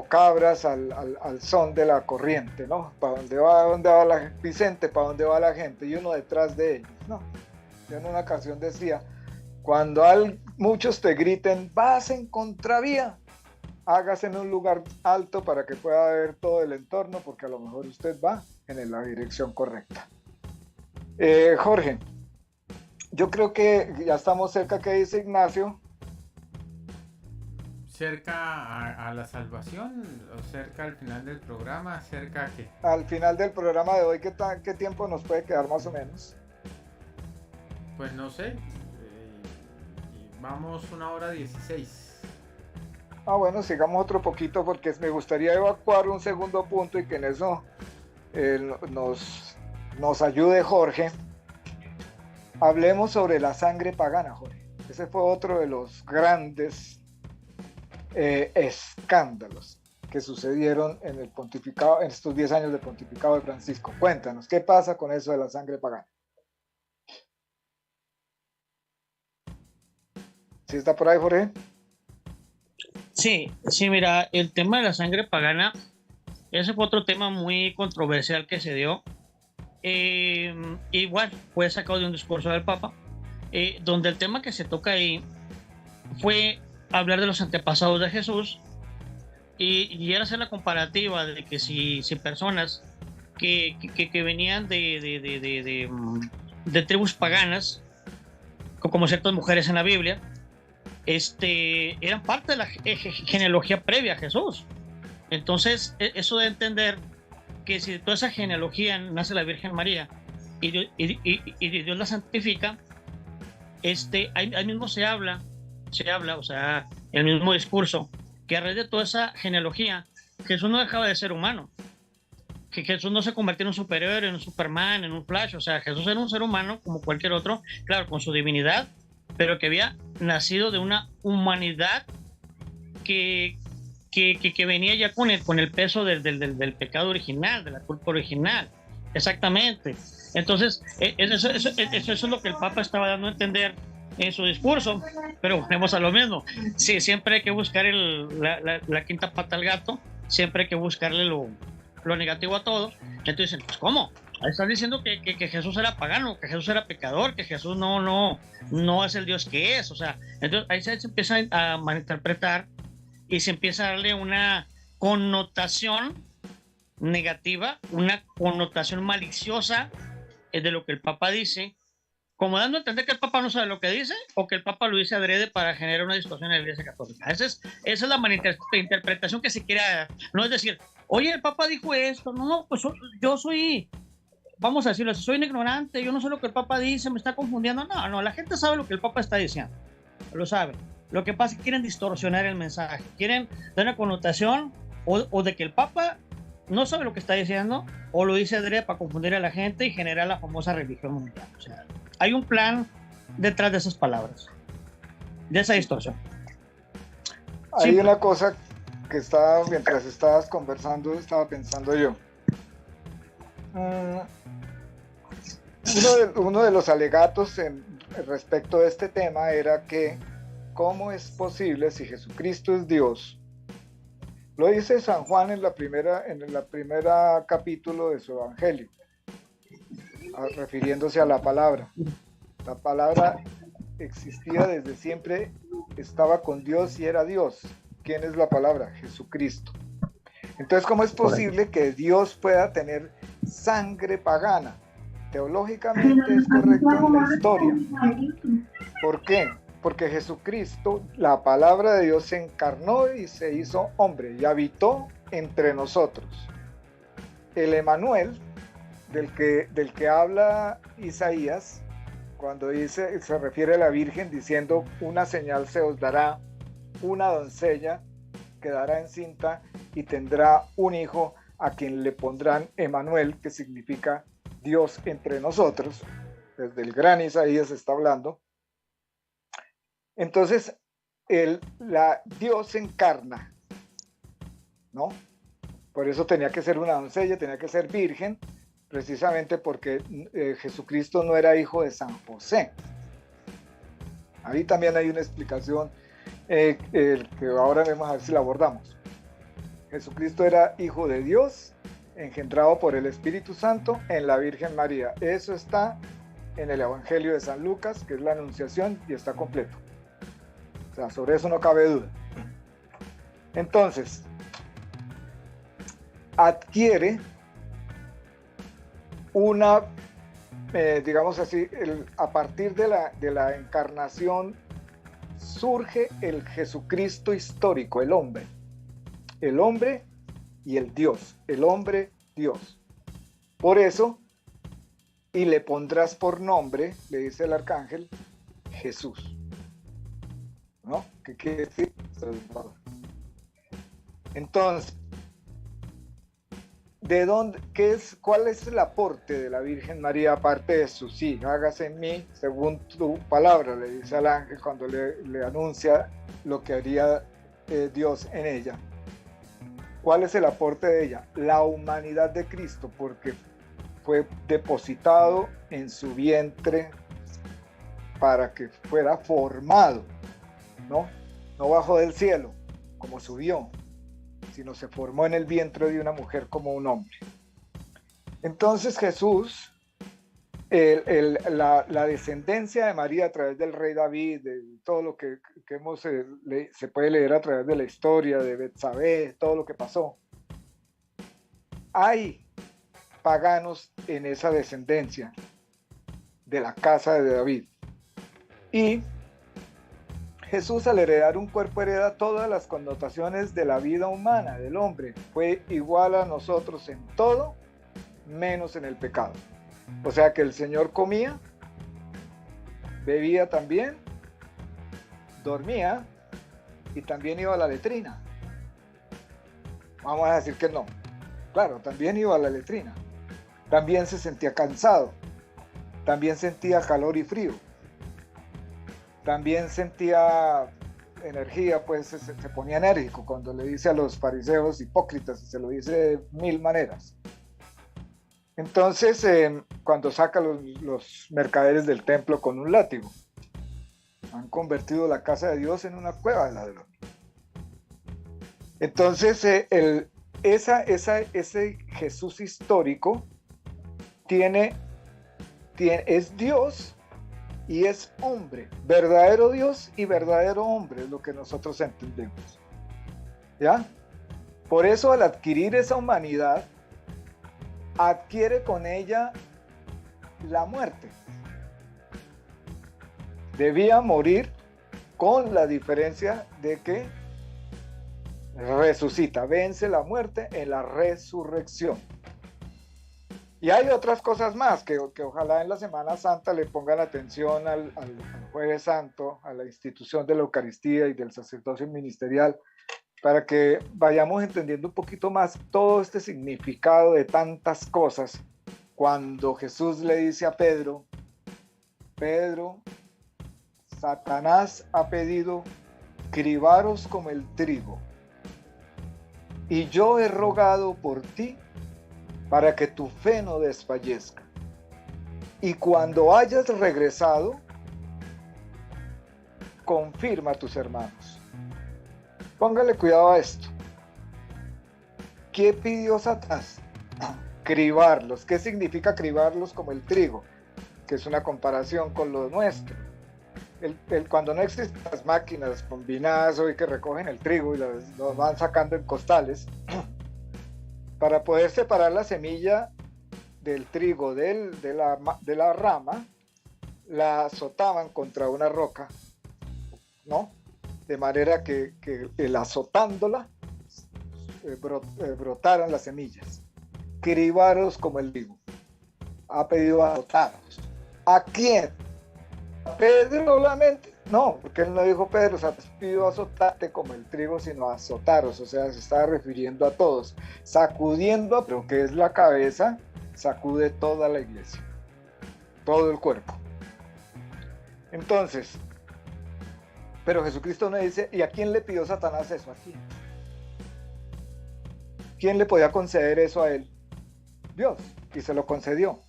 cabras al son de la corriente, ¿no? ¿Para dónde va Vicente? ¿Para dónde va la gente? Y uno detrás de ellos, ¿no? Yo en una ocasión decía, cuando muchos te griten, vas en contravía, hágase en un lugar alto para que pueda ver todo el entorno, porque a lo mejor usted va en la dirección correcta. Jorge, yo creo que ya estamos cerca, ¿qué dice Ignacio? ¿Cerca a la salvación o cerca al final del programa? ¿Cerca a qué? Al final del programa de hoy, ¿qué tiempo nos puede quedar más o menos? Pues no sé, vamos 1:16. Bueno, sigamos otro poquito, porque me gustaría evacuar un segundo punto y que en eso nos ayude Jorge. Hablemos sobre la sangre pagana, Jorge. Ese fue otro de los grandes escándalos que sucedieron en el pontificado, en estos 10 años de pontificado de Francisco. Cuéntanos, ¿qué pasa con eso de la sangre pagana? ¿Sí está por ahí, Jorge? Sí, mira, el tema de la sangre pagana, ese fue otro tema muy controversial que se dio. Igual fue sacado de un discurso del Papa, donde el tema que se toca ahí fue hablar de los antepasados de Jesús y era hacer la comparativa de que si personas que venían de tribus paganas, como ciertas mujeres en la Biblia, eran parte de la genealogía previa a Jesús. Entonces, eso de entender que si de toda esa genealogía nace la Virgen María y Dios la santifica, ahí mismo se habla, o sea, el mismo discurso, que a raíz de toda esa genealogía, Jesús no dejaba de ser humano, que Jesús no se convirtió en un superhéroe, en un Superman, en un Flash. O sea, Jesús era un ser humano como cualquier otro, claro, con su divinidad, pero que había nacido de una humanidad que venía ya con el peso del pecado original, de la culpa original. Exactamente. Entonces, eso es lo que el Papa estaba dando a entender en su discurso, pero volvemos a lo mismo. Sí, siempre hay que buscar la quinta pata al gato, siempre hay que buscarle lo negativo a todo. Entonces dicen, pues ¿cómo? Ahí están diciendo que Jesús era pagano, que Jesús era pecador, que Jesús no es el Dios que es. O sea, entonces ahí se empieza a malinterpretar y se empieza a darle una connotación negativa, una connotación maliciosa de lo que el Papa dice, como dando a entender que el Papa no sabe lo que dice, o que el Papa lo dice adrede para generar una discusión en la Iglesia Católica. Esa es la malinterpretación que se quiere dar. No es decir, oye, el Papa dijo esto, no, pues yo soy, vamos a decirlo así, soy un ignorante, yo no sé lo que el Papa dice, me está confundiendo. No, la gente sabe lo que el Papa está diciendo, lo sabe. Lo que pasa es que quieren distorsionar el mensaje, quieren dar una connotación o de que el Papa no sabe lo que está diciendo, o lo dice adrede para confundir a la gente y generar la famosa religión mundial. O sea, hay un plan detrás de esas palabras, de esa distorsión. Hay una cosa que mientras estabas conversando, estaba pensando yo. Uno de los alegatos respecto de este tema era que ¿cómo es posible, si Jesucristo es Dios? Lo dice San Juan en la primera capítulo de su Evangelio, refiriéndose a la palabra. La palabra existía desde siempre, estaba con Dios y era Dios. ¿Quién es la palabra? Jesucristo. Entonces, ¿cómo es posible que Dios pueda tener sangre pagana? Teológicamente es correcto en la historia. ¿Por qué? porque Jesucristo, la palabra de Dios, se encarnó y se hizo hombre y habitó entre nosotros. El Emanuel, del que habla Isaías, cuando se refiere a la Virgen diciendo: una señal se os dará, una doncella quedará encinta y tendrá un hijo a quien le pondrán Emanuel, que significa Dios entre nosotros. Desde el gran Isaías está hablando. Entonces, Dios se encarna, ¿no? Por eso tenía que ser una doncella, tenía que ser virgen, precisamente porque Jesucristo no era hijo de San José. Ahí también hay una explicación que ahora vamos a ver si la abordamos. Jesucristo era hijo de Dios, engendrado por el Espíritu Santo en la Virgen María. Eso está en el Evangelio de San Lucas, que es la Anunciación, y está completo. O sea, sobre eso no cabe duda. Entonces, adquiere una, digamos así, a partir de la encarnación surge el Jesucristo histórico, el hombre y el Dios, el hombre Dios. Por eso, y le pondrás por nombre, le dice el arcángel, Jesús, ¿no? ¿Qué quiere decir? Entonces, ¿cuál es el aporte de la Virgen María aparte de su sí? Hágase en mí según tu palabra, le dice al ángel cuando le anuncia lo que haría Dios en ella. ¿Cuál es el aporte de ella? La humanidad de Cristo, porque fue depositado en su vientre para que fuera formado, ¿no? No bajó del cielo como subió, sino se formó en el vientre de una mujer como un hombre. Entonces Jesús, la descendencia de María a través del rey David, de todo lo que se puede leer a través de la historia de Betsabé, todo lo que pasó, hay paganos en esa descendencia de la casa de David. Y Jesús, al heredar un cuerpo, hereda todas las connotaciones de la vida humana, del hombre. Fue igual a nosotros en todo, menos en el pecado. O sea que el Señor comía, bebía también, dormía y también iba a la letrina. Vamos a decir que no. Claro, también iba a la letrina. También se sentía cansado. También sentía calor y frío. También sentía energía, pues se ponía enérgico cuando le dice a los fariseos hipócritas, y se lo dice de mil maneras. Entonces, cuando saca los mercaderes del templo con un látigo, han convertido la casa de Dios en una cueva de ladrones. Entonces, ese Jesús histórico es Dios y es hombre, verdadero Dios y verdadero hombre, es lo que nosotros entendemos. ¿Ya? Por eso, al adquirir esa humanidad, adquiere con ella la muerte. Debía morir, con la diferencia de que resucita, vence la muerte en la resurrección. Y hay otras cosas más que ojalá en la Semana Santa le pongan atención al Jueves Santo, a la institución de la Eucaristía y del sacerdocio ministerial, para que vayamos entendiendo un poquito más todo este significado de tantas cosas. Cuando Jesús le dice a Pedro, Satanás ha pedido cribaros como el trigo, y yo he rogado por ti para que tu fe no desfallezca. Y cuando hayas regresado, confirma a tus hermanos. Póngale cuidado a esto. ¿Qué pidió Satanás? Cribarlos. ¿Qué significa cribarlos como el trigo? Que es una comparación con lo nuestro. Cuando no existen las máquinas combinadas hoy que recogen el trigo y lo van sacando en costales, para poder separar la semilla del trigo de la rama, la azotaban contra una roca ¿no? De manera que el azotándola brotaran las semillas. Cribaros como el trigo. Ha pedido azotaros. ¿A quién? ¿A Pedro solamente? No, porque él no dijo Pedro, o sea, te pido azotarte como el trigo, sino azotaros, o sea, se está refiriendo a todos, sacudiendo, pero que es la cabeza, sacude toda la iglesia, todo el cuerpo. Entonces, pero Jesucristo no dice, ¿y a quién le pidió Satanás eso? ¿A quién? ¿Quién le podía conceder eso a él? Dios, y se lo concedió.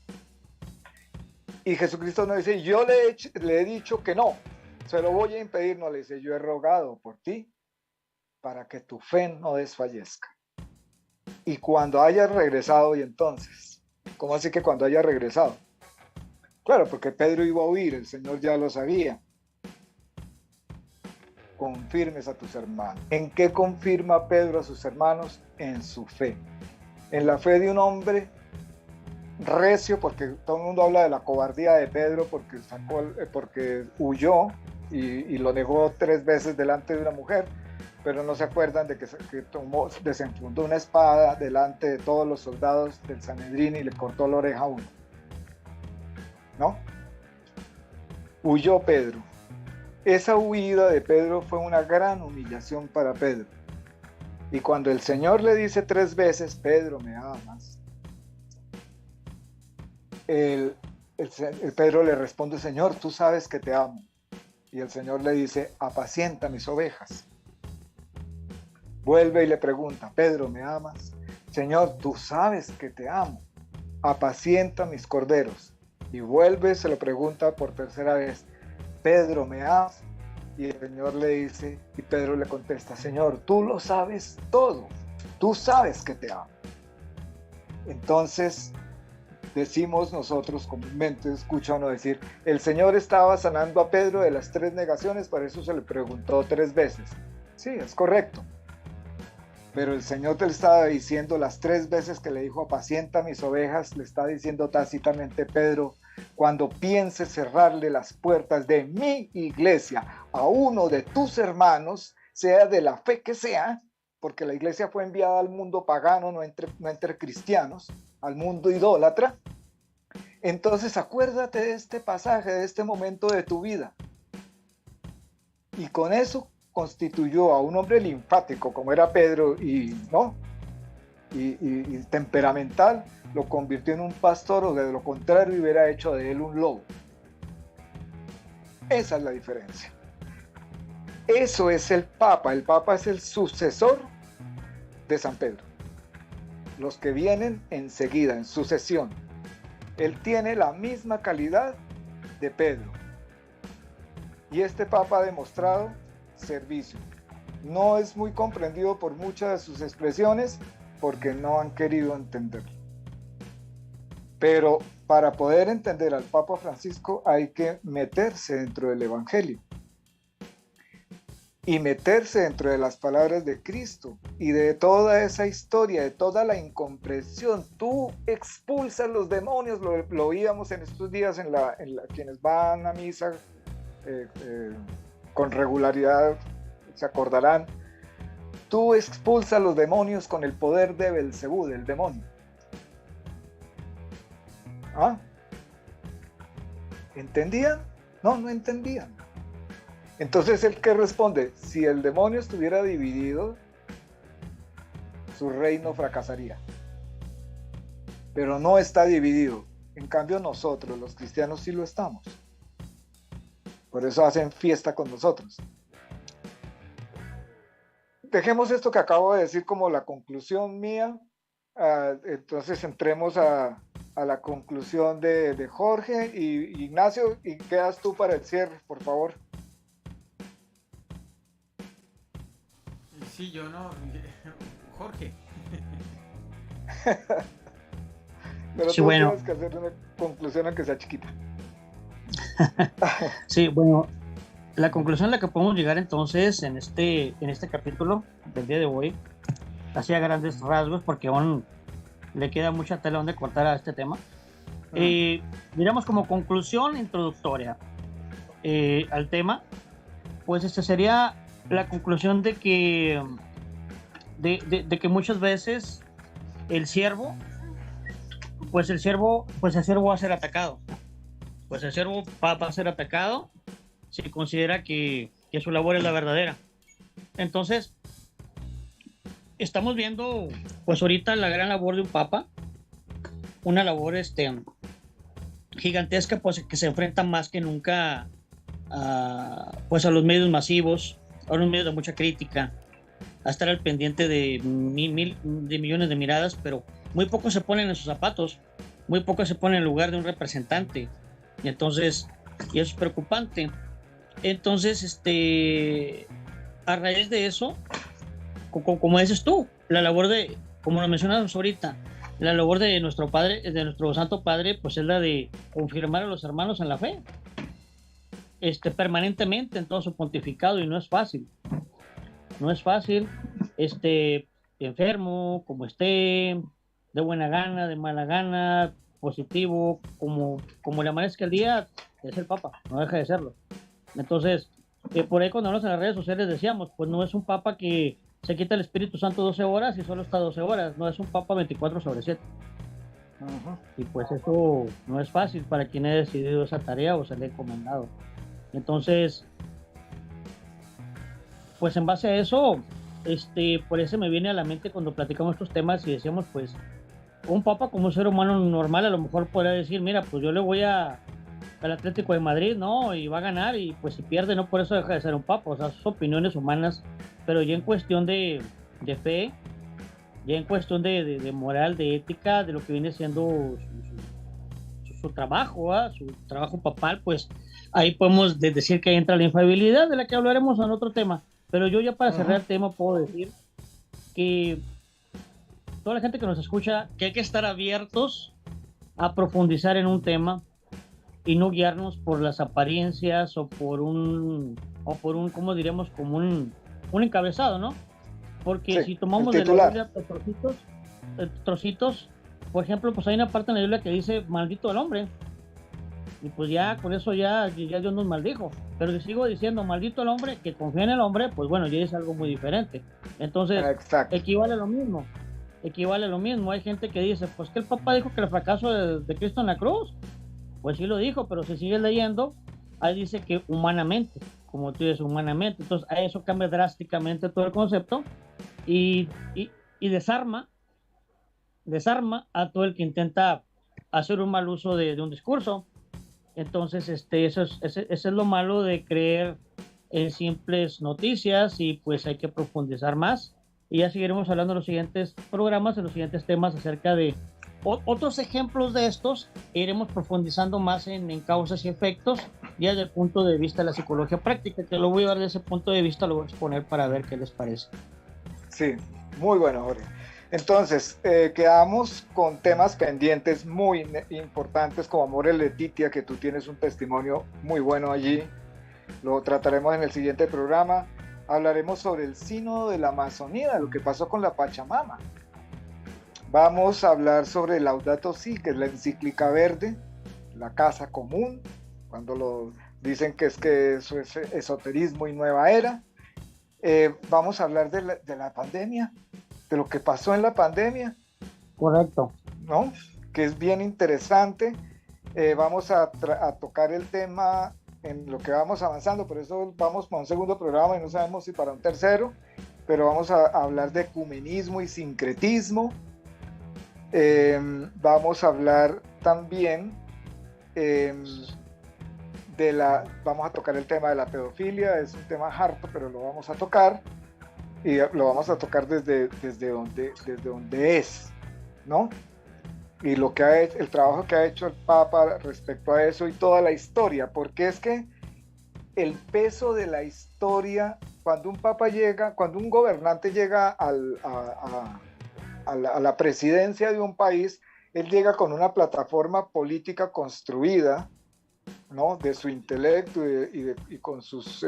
Y Jesucristo no dice, yo le he dicho que no, se lo voy a impedir, no, le dice, yo he rogado por ti para que tu fe no desfallezca. Y cuando hayas regresado, y entonces, ¿cómo así que cuando haya regresado? Claro, porque Pedro iba a huir, el Señor ya lo sabía. Confirmes a tus hermanos. ¿En qué confirma Pedro a sus hermanos? En su fe. En la fe de un hombre recio, porque todo el mundo habla de la cobardía de Pedro porque huyó y lo negó 3 veces delante de una mujer, pero no se acuerdan de que desenfundó una espada delante de todos los soldados del Sanedrín y le cortó la oreja a uno. ¿No? Huyó Pedro. Esa huida de Pedro fue una gran humillación para Pedro. Y cuando el Señor le dice 3 veces, Pedro, ¿me amas? El Pedro le responde, Señor, tú sabes que te amo. Y el Señor le dice, apacienta mis ovejas. Vuelve y le pregunta, Pedro, ¿me amas? Señor, tú sabes que te amo. Apacienta mis corderos. Y vuelve, se lo pregunta por 3ª vez, Pedro, ¿me amas? Y el Señor le dice, y Pedro le contesta, Señor, tú lo sabes todo. Tú sabes que te amo. Entonces, decimos nosotros comúnmente, escucha uno decir, el Señor estaba sanando a Pedro de las 3 negaciones, por eso se le preguntó 3 veces. Sí, es correcto. Pero el Señor te le estaba diciendo las 3 veces que le dijo, apacienta mis ovejas, le está diciendo tácitamente, Pedro, cuando pienses cerrarle las puertas de mi iglesia a uno de tus hermanos, sea de la fe que sea, porque la iglesia fue enviada al mundo pagano, no entre cristianos, al mundo idólatra, entonces acuérdate de este pasaje, de este momento de tu vida. Y con eso constituyó a un hombre linfático como era Pedro y temperamental, lo convirtió en un pastor, o de lo contrario hubiera hecho de él un lobo. Esa es la diferencia. Eso es el Papa es el sucesor de San Pedro. Los que vienen enseguida, en sucesión. Él tiene la misma calidad de Pedro. Y este Papa ha demostrado servicio. No es muy comprendido por muchas de sus expresiones porque no han querido entenderlo. Pero para poder entender al Papa Francisco hay que meterse dentro del Evangelio y meterse dentro de las palabras de Cristo y de toda esa historia, de toda la incomprensión. Tú expulsas los demonios, lo oíamos en estos días en quienes van a misa con regularidad, se acordarán. Tú expulsas los demonios con el poder de Belcebú, del demonio. ¿Ah? ¿Entendían? No, no entendían. Entonces, ¿el qué responde? Si el demonio estuviera dividido, su reino fracasaría. Pero no está dividido. En cambio, nosotros, los cristianos, sí lo estamos. Por eso hacen fiesta con nosotros. Dejemos esto que acabo de decir como la conclusión mía. Entonces, entremos a la conclusión de Jorge y Ignacio, y quedas tú para el cierre, por favor. Sí, yo no. Jorge. Pero sí, tú bueno. tienes que hacer una conclusión aunque sea chiquita. Sí, bueno, la conclusión a la que podemos llegar entonces en este capítulo del día de hoy, así a grandes rasgos, porque aún le queda mucha tela donde cortar a este tema. Miramos como conclusión introductoria al tema. pues sería la conclusión de que, de que muchas veces el siervo va a ser atacado. Pues el siervo va a ser atacado si considera que su labor es la verdadera. Entonces, estamos viendo, pues ahorita la gran labor de un papa, una labor gigantesca, pues que se enfrenta más que nunca pues a los medios masivos, a los medios de mucha crítica, a estar al pendiente de millones de miradas, pero muy pocos se ponen en sus zapatos, muy pocos se ponen en el lugar de un representante, y entonces, y eso es preocupante. Entonces, a raíz de eso, como dices tú, la labor como lo mencionamos ahorita, la labor de nuestro Padre, de nuestro Santo Padre, pues es la de confirmar a los hermanos en la fe, permanentemente en todo su pontificado, y no es fácil, enfermo, como esté, de buena gana, de mala gana, positivo, como le amanezca el día, es el Papa, no deja de serlo. Entonces, por ahí cuando hablamos en las redes sociales decíamos, pues no es un Papa que se quita el Espíritu Santo 12 horas y solo está 12 horas, no es un Papa 24/7. Y pues eso no es fácil para quien ha decidido esa tarea o se le ha encomendado. Entonces, pues en base a eso, por eso me viene a la mente cuando platicamos estos temas y decíamos, pues, un papa como un ser humano normal a lo mejor podría decir, mira, pues yo le voy al Atlético de Madrid, ¿no? Y va a ganar, y pues si pierde, no por eso deja de ser un papa, o sea, sus opiniones humanas, pero ya en cuestión de fe, ya en cuestión de moral, de ética, de lo que viene siendo su trabajo, su trabajo papal, pues ahí podemos decir que entra la infalibilidad, de la que hablaremos en otro tema. Pero yo ya para cerrar el tema puedo decir que toda la gente que nos escucha, que hay que estar abiertos a profundizar en un tema y no guiarnos por las apariencias o por un ¿cómo diremos? Como un encabezado, ¿no? Porque si tomamos de la Biblia trocitos, por ejemplo, pues hay una parte en la Biblia que dice maldito el hombre, y pues ya con eso ya Dios nos maldijo. Pero si sigo diciendo maldito el hombre que confía en el hombre, pues bueno, ya es algo muy diferente. Entonces, equivale a lo mismo. Hay gente que dice, pues que el Papa dijo que el fracaso de Cristo en la cruz, pues sí lo dijo, pero si sigues leyendo, ahí dice que humanamente, como tú dices, humanamente. Entonces a eso cambia drásticamente todo el concepto y desarma a todo el que intenta hacer un mal uso de un discurso. Entonces, eso es lo malo de creer en simples noticias, y pues hay que profundizar más. Y ya seguiremos hablando en los siguientes programas, en los siguientes temas acerca de otros ejemplos de estos, e iremos profundizando más en causas y efectos, ya desde el punto de vista de la psicología práctica, que lo voy a ver desde ese punto de vista, lo voy a exponer para ver qué les parece. Sí, muy bueno, Jorge. Entonces, quedamos con temas pendientes muy importantes como Amor Letitia, que tú tienes un testimonio muy bueno allí. Lo trataremos en el siguiente programa. Hablaremos sobre el sínodo de la Amazonía, lo que pasó con la Pachamama. Vamos a hablar sobre Laudato Si, que es la encíclica verde, la casa común, cuando lo dicen que eso es esoterismo y nueva era. Vamos a hablar de la pandemia, de lo que pasó en la pandemia. Correcto. ¿No? Que es bien interesante. Vamos a tocar el tema en lo que vamos avanzando, por eso vamos para un segundo programa y no sabemos si para un tercero, pero vamos a hablar de ecumenismo y sincretismo. Vamos a hablar también vamos a tocar el tema de la pedofilia. Es un tema harto, pero lo vamos a tocar, y lo vamos a tocar desde donde es, ¿no? Y lo que ha hecho, el trabajo que ha hecho el Papa respecto a eso y toda la historia, porque es que el peso de la historia, cuando un gobernante llega a la presidencia de un país, él llega con una plataforma política construida, ¿no? De su intelecto y con sus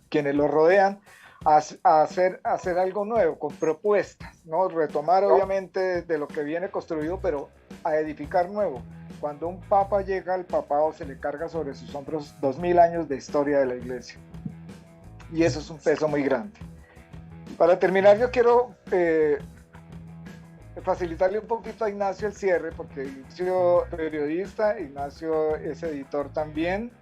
quienes lo rodean, a hacer algo nuevo, con propuestas, ¿no? Retomar obviamente de lo que viene construido, pero a edificar nuevo. Cuando un papa llega al papado, se le carga sobre sus hombros 2000 años de historia de la iglesia. y eso es un peso muy grande. Para terminar, yo quiero facilitarle un poquito a Ignacio el cierre, porque Ignacio es periodista, Ignacio es editor también,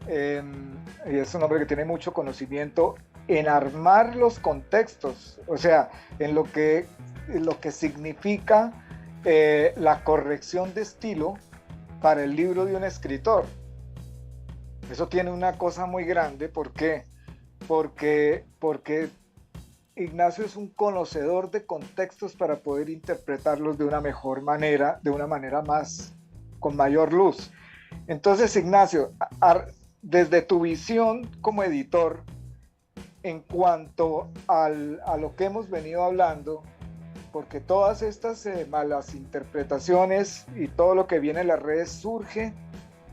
y es un hombre que tiene mucho conocimiento en armar los contextos, o sea, en lo que significa la corrección de estilo para el libro de un escritor. Eso tiene una cosa muy grande. ¿Por qué? Porque Ignacio es un conocedor de contextos para poder interpretarlos de una mejor manera, de una manera con mayor luz. Entonces, Ignacio, desde tu visión como editor, en cuanto a lo que hemos venido hablando, porque todas estas malas interpretaciones y todo lo que viene en las redes surge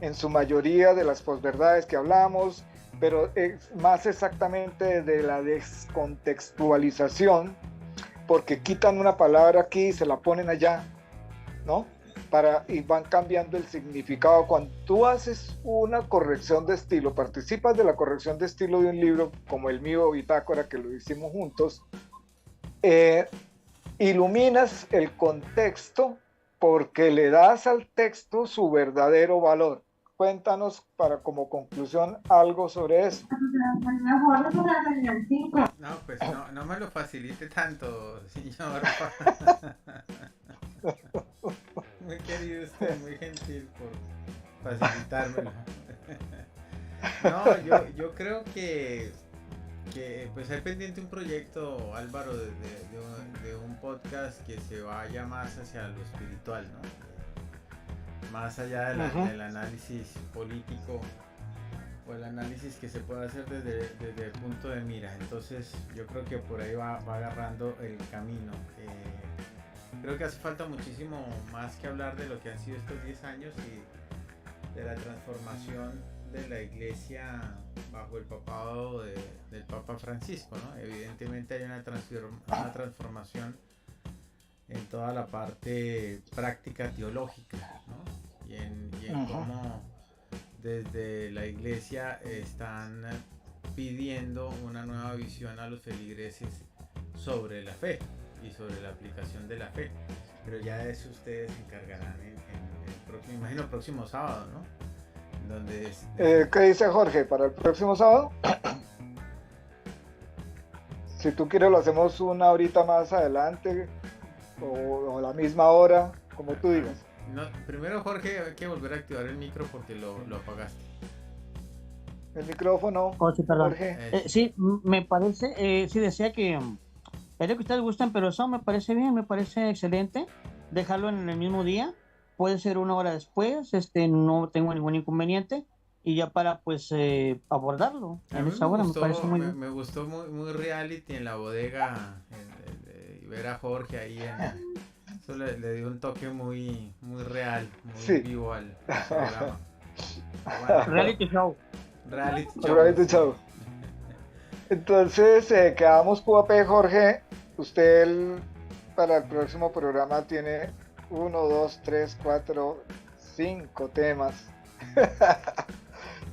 en su mayoría de las posverdades que hablamos, pero más exactamente de la descontextualización, porque quitan una palabra aquí y se la ponen allá, ¿no? Y van cambiando el significado. Cuando tú haces una corrección de estilo, participas de la corrección de estilo de un libro, como el mío, Bitácora, que lo hicimos juntos, iluminas el contexto porque le das al texto su verdadero valor. Cuéntanos, como conclusión, algo sobre eso. No, pues no me lo facilite tanto, señor. Muy querido usted, muy gentil por facilitármelo. No, yo creo que pues hay pendiente un proyecto, Álvaro, de un podcast que se vaya más hacia lo espiritual, ¿no? Más allá del análisis político o el análisis que se puede hacer desde el punto de mira. Entonces yo creo que por ahí va agarrando el camino. Creo que hace falta muchísimo más que hablar de lo que han sido estos 10 años y de la transformación de la iglesia bajo el papado del Papa Francisco, ¿no? Evidentemente hay una transformación en toda la parte práctica teológica, ¿no? Y en cómo desde la iglesia están pidiendo una nueva visión a los feligreses sobre la fe y sobre la aplicación de la fe, pero ya de eso ustedes se encargarán en el próximo sábado, ¿no? ¿Qué dice Jorge para el próximo sábado? Si tú quieres lo hacemos una horita más adelante o la misma hora, como tú digas. No, primero, Jorge, hay que volver a activar el micro porque lo apagaste. El micrófono, sí, perdón. Jorge. Sí, me parece, sí decía que es lo que ustedes gustan, pero eso me parece bien, me parece excelente dejarlo en el mismo día. Puede ser una hora después, no tengo ningún inconveniente, y ya para pues abordarlo en esa hora. Me parece muy bien. Me gustó muy reality en la bodega, y ver a Jorge ahí eso le dio un toque muy real, muy vivo al programa. Bueno. Reality show. Entonces quedamos QAP, Jorge. Usted para el próximo programa tiene 1, 2, 3, 4, 5 temas.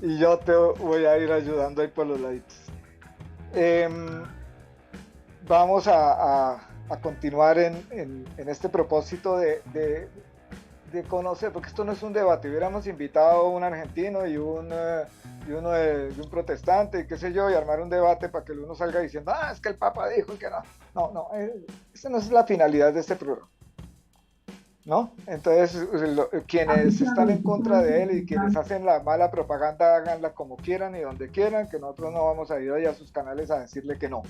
Y yo te voy a ir ayudando ahí por los laditos. Vamos a continuar en este propósito de conocer, porque esto no es un debate. Hubiéramos invitado a un argentino y uno de un protestante y qué sé yo, y armar un debate para que uno salga diciendo, es que el Papa dijo que no, esa no es la finalidad de este programa, ¿no? Entonces quienes están en contra de él y quienes hacen la mala propaganda, háganla como quieran y donde quieran, que nosotros no vamos a ir ahí a sus canales a decirle que no.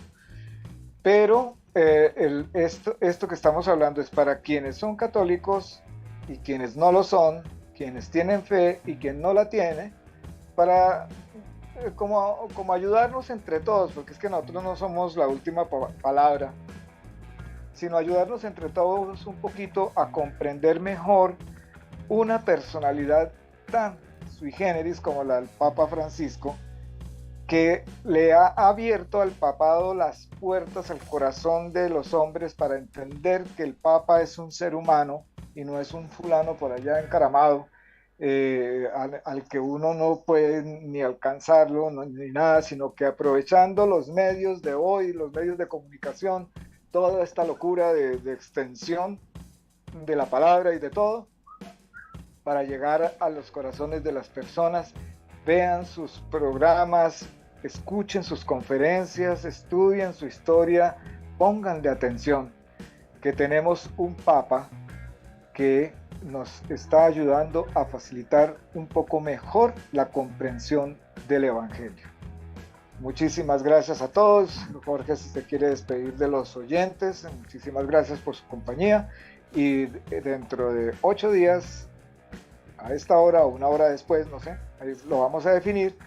Pero esto que estamos hablando es para quienes son católicos y quienes no lo son, quienes tienen fe y quien no la tiene, para como ayudarnos entre todos, porque es que nosotros no somos la última palabra, sino ayudarnos entre todos un poquito a comprender mejor una personalidad tan sui generis como la del Papa Francisco, que le ha abierto al papado las puertas al corazón de los hombres para entender que el Papa es un ser humano y no es un fulano por allá encaramado al que uno no puede ni alcanzarlo ni nada, sino que aprovechando los medios de hoy, los medios de comunicación, toda esta locura de extensión de la palabra y de todo, para llegar a los corazones de las personas. Vean sus programas, escuchen sus conferencias, estudien su historia, pónganle atención, que tenemos un Papa que nos está ayudando a facilitar un poco mejor la comprensión del Evangelio. Muchísimas gracias a todos. Jorge, si se quiere despedir de los oyentes, muchísimas gracias por su compañía, y dentro de 8 días, a esta hora o una hora después, no sé, ahí lo vamos a definir,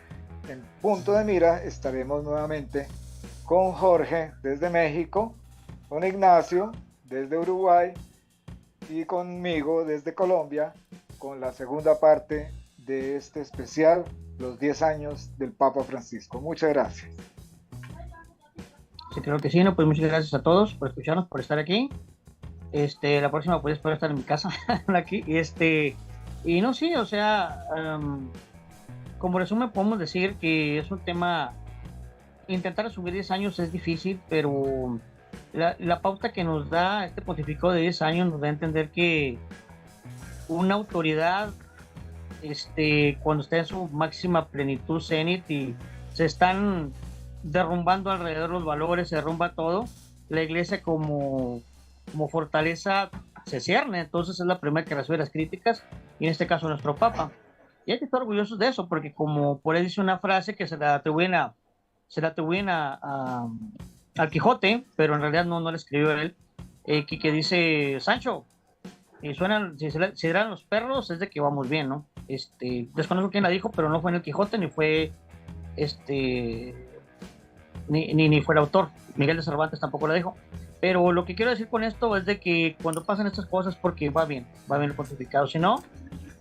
en Punto de Mira estaremos nuevamente con Jorge desde México, con Ignacio desde Uruguay y conmigo desde Colombia, con la segunda parte de este especial, los 10 años del Papa Francisco. Muchas gracias. Sí, creo que sí, ¿no? Pues muchas gracias a todos por escucharnos, por estar aquí. La próxima pues espero estar en mi casa, aquí, y no, sí, o sea, como resumen podemos decir que es un tema, intentar subir 10 años es difícil, pero la pauta que nos da este pontificado de 10 años nos da a entender que una autoridad, cuando está en su máxima plenitud, cenit, y se están derrumbando alrededor los valores, se derrumba todo, la iglesia como fortaleza se cierne. Entonces es la primera que recibe las críticas, y en este caso nuestro Papa. Y hay que estar orgullosos de eso, porque como por ahí dice una frase que se la atribuyen al Quijote, pero en realidad no la escribió él, que dice: Sancho, si eran los perros, es de que vamos bien, ¿no? Desconozco quién la dijo, pero no fue en el Quijote, ni fue ni fue el autor. Miguel de Cervantes tampoco la dijo. Pero lo que quiero decir con esto es de que cuando pasan estas cosas, porque va bien el pontificado, si no,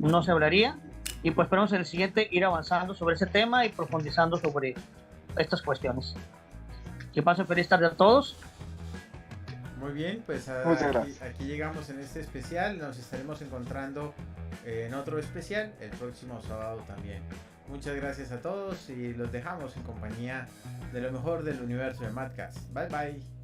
no se hablaría. Y pues esperamos en el siguiente ir avanzando sobre ese tema y profundizando sobre estas cuestiones. Que pasen feliz tarde a todos. Muy bien, pues aquí llegamos en este especial. Nos estaremos encontrando en otro especial el próximo sábado también. Muchas gracias a todos y los dejamos en compañía de lo mejor del universo de Madcast. Bye bye.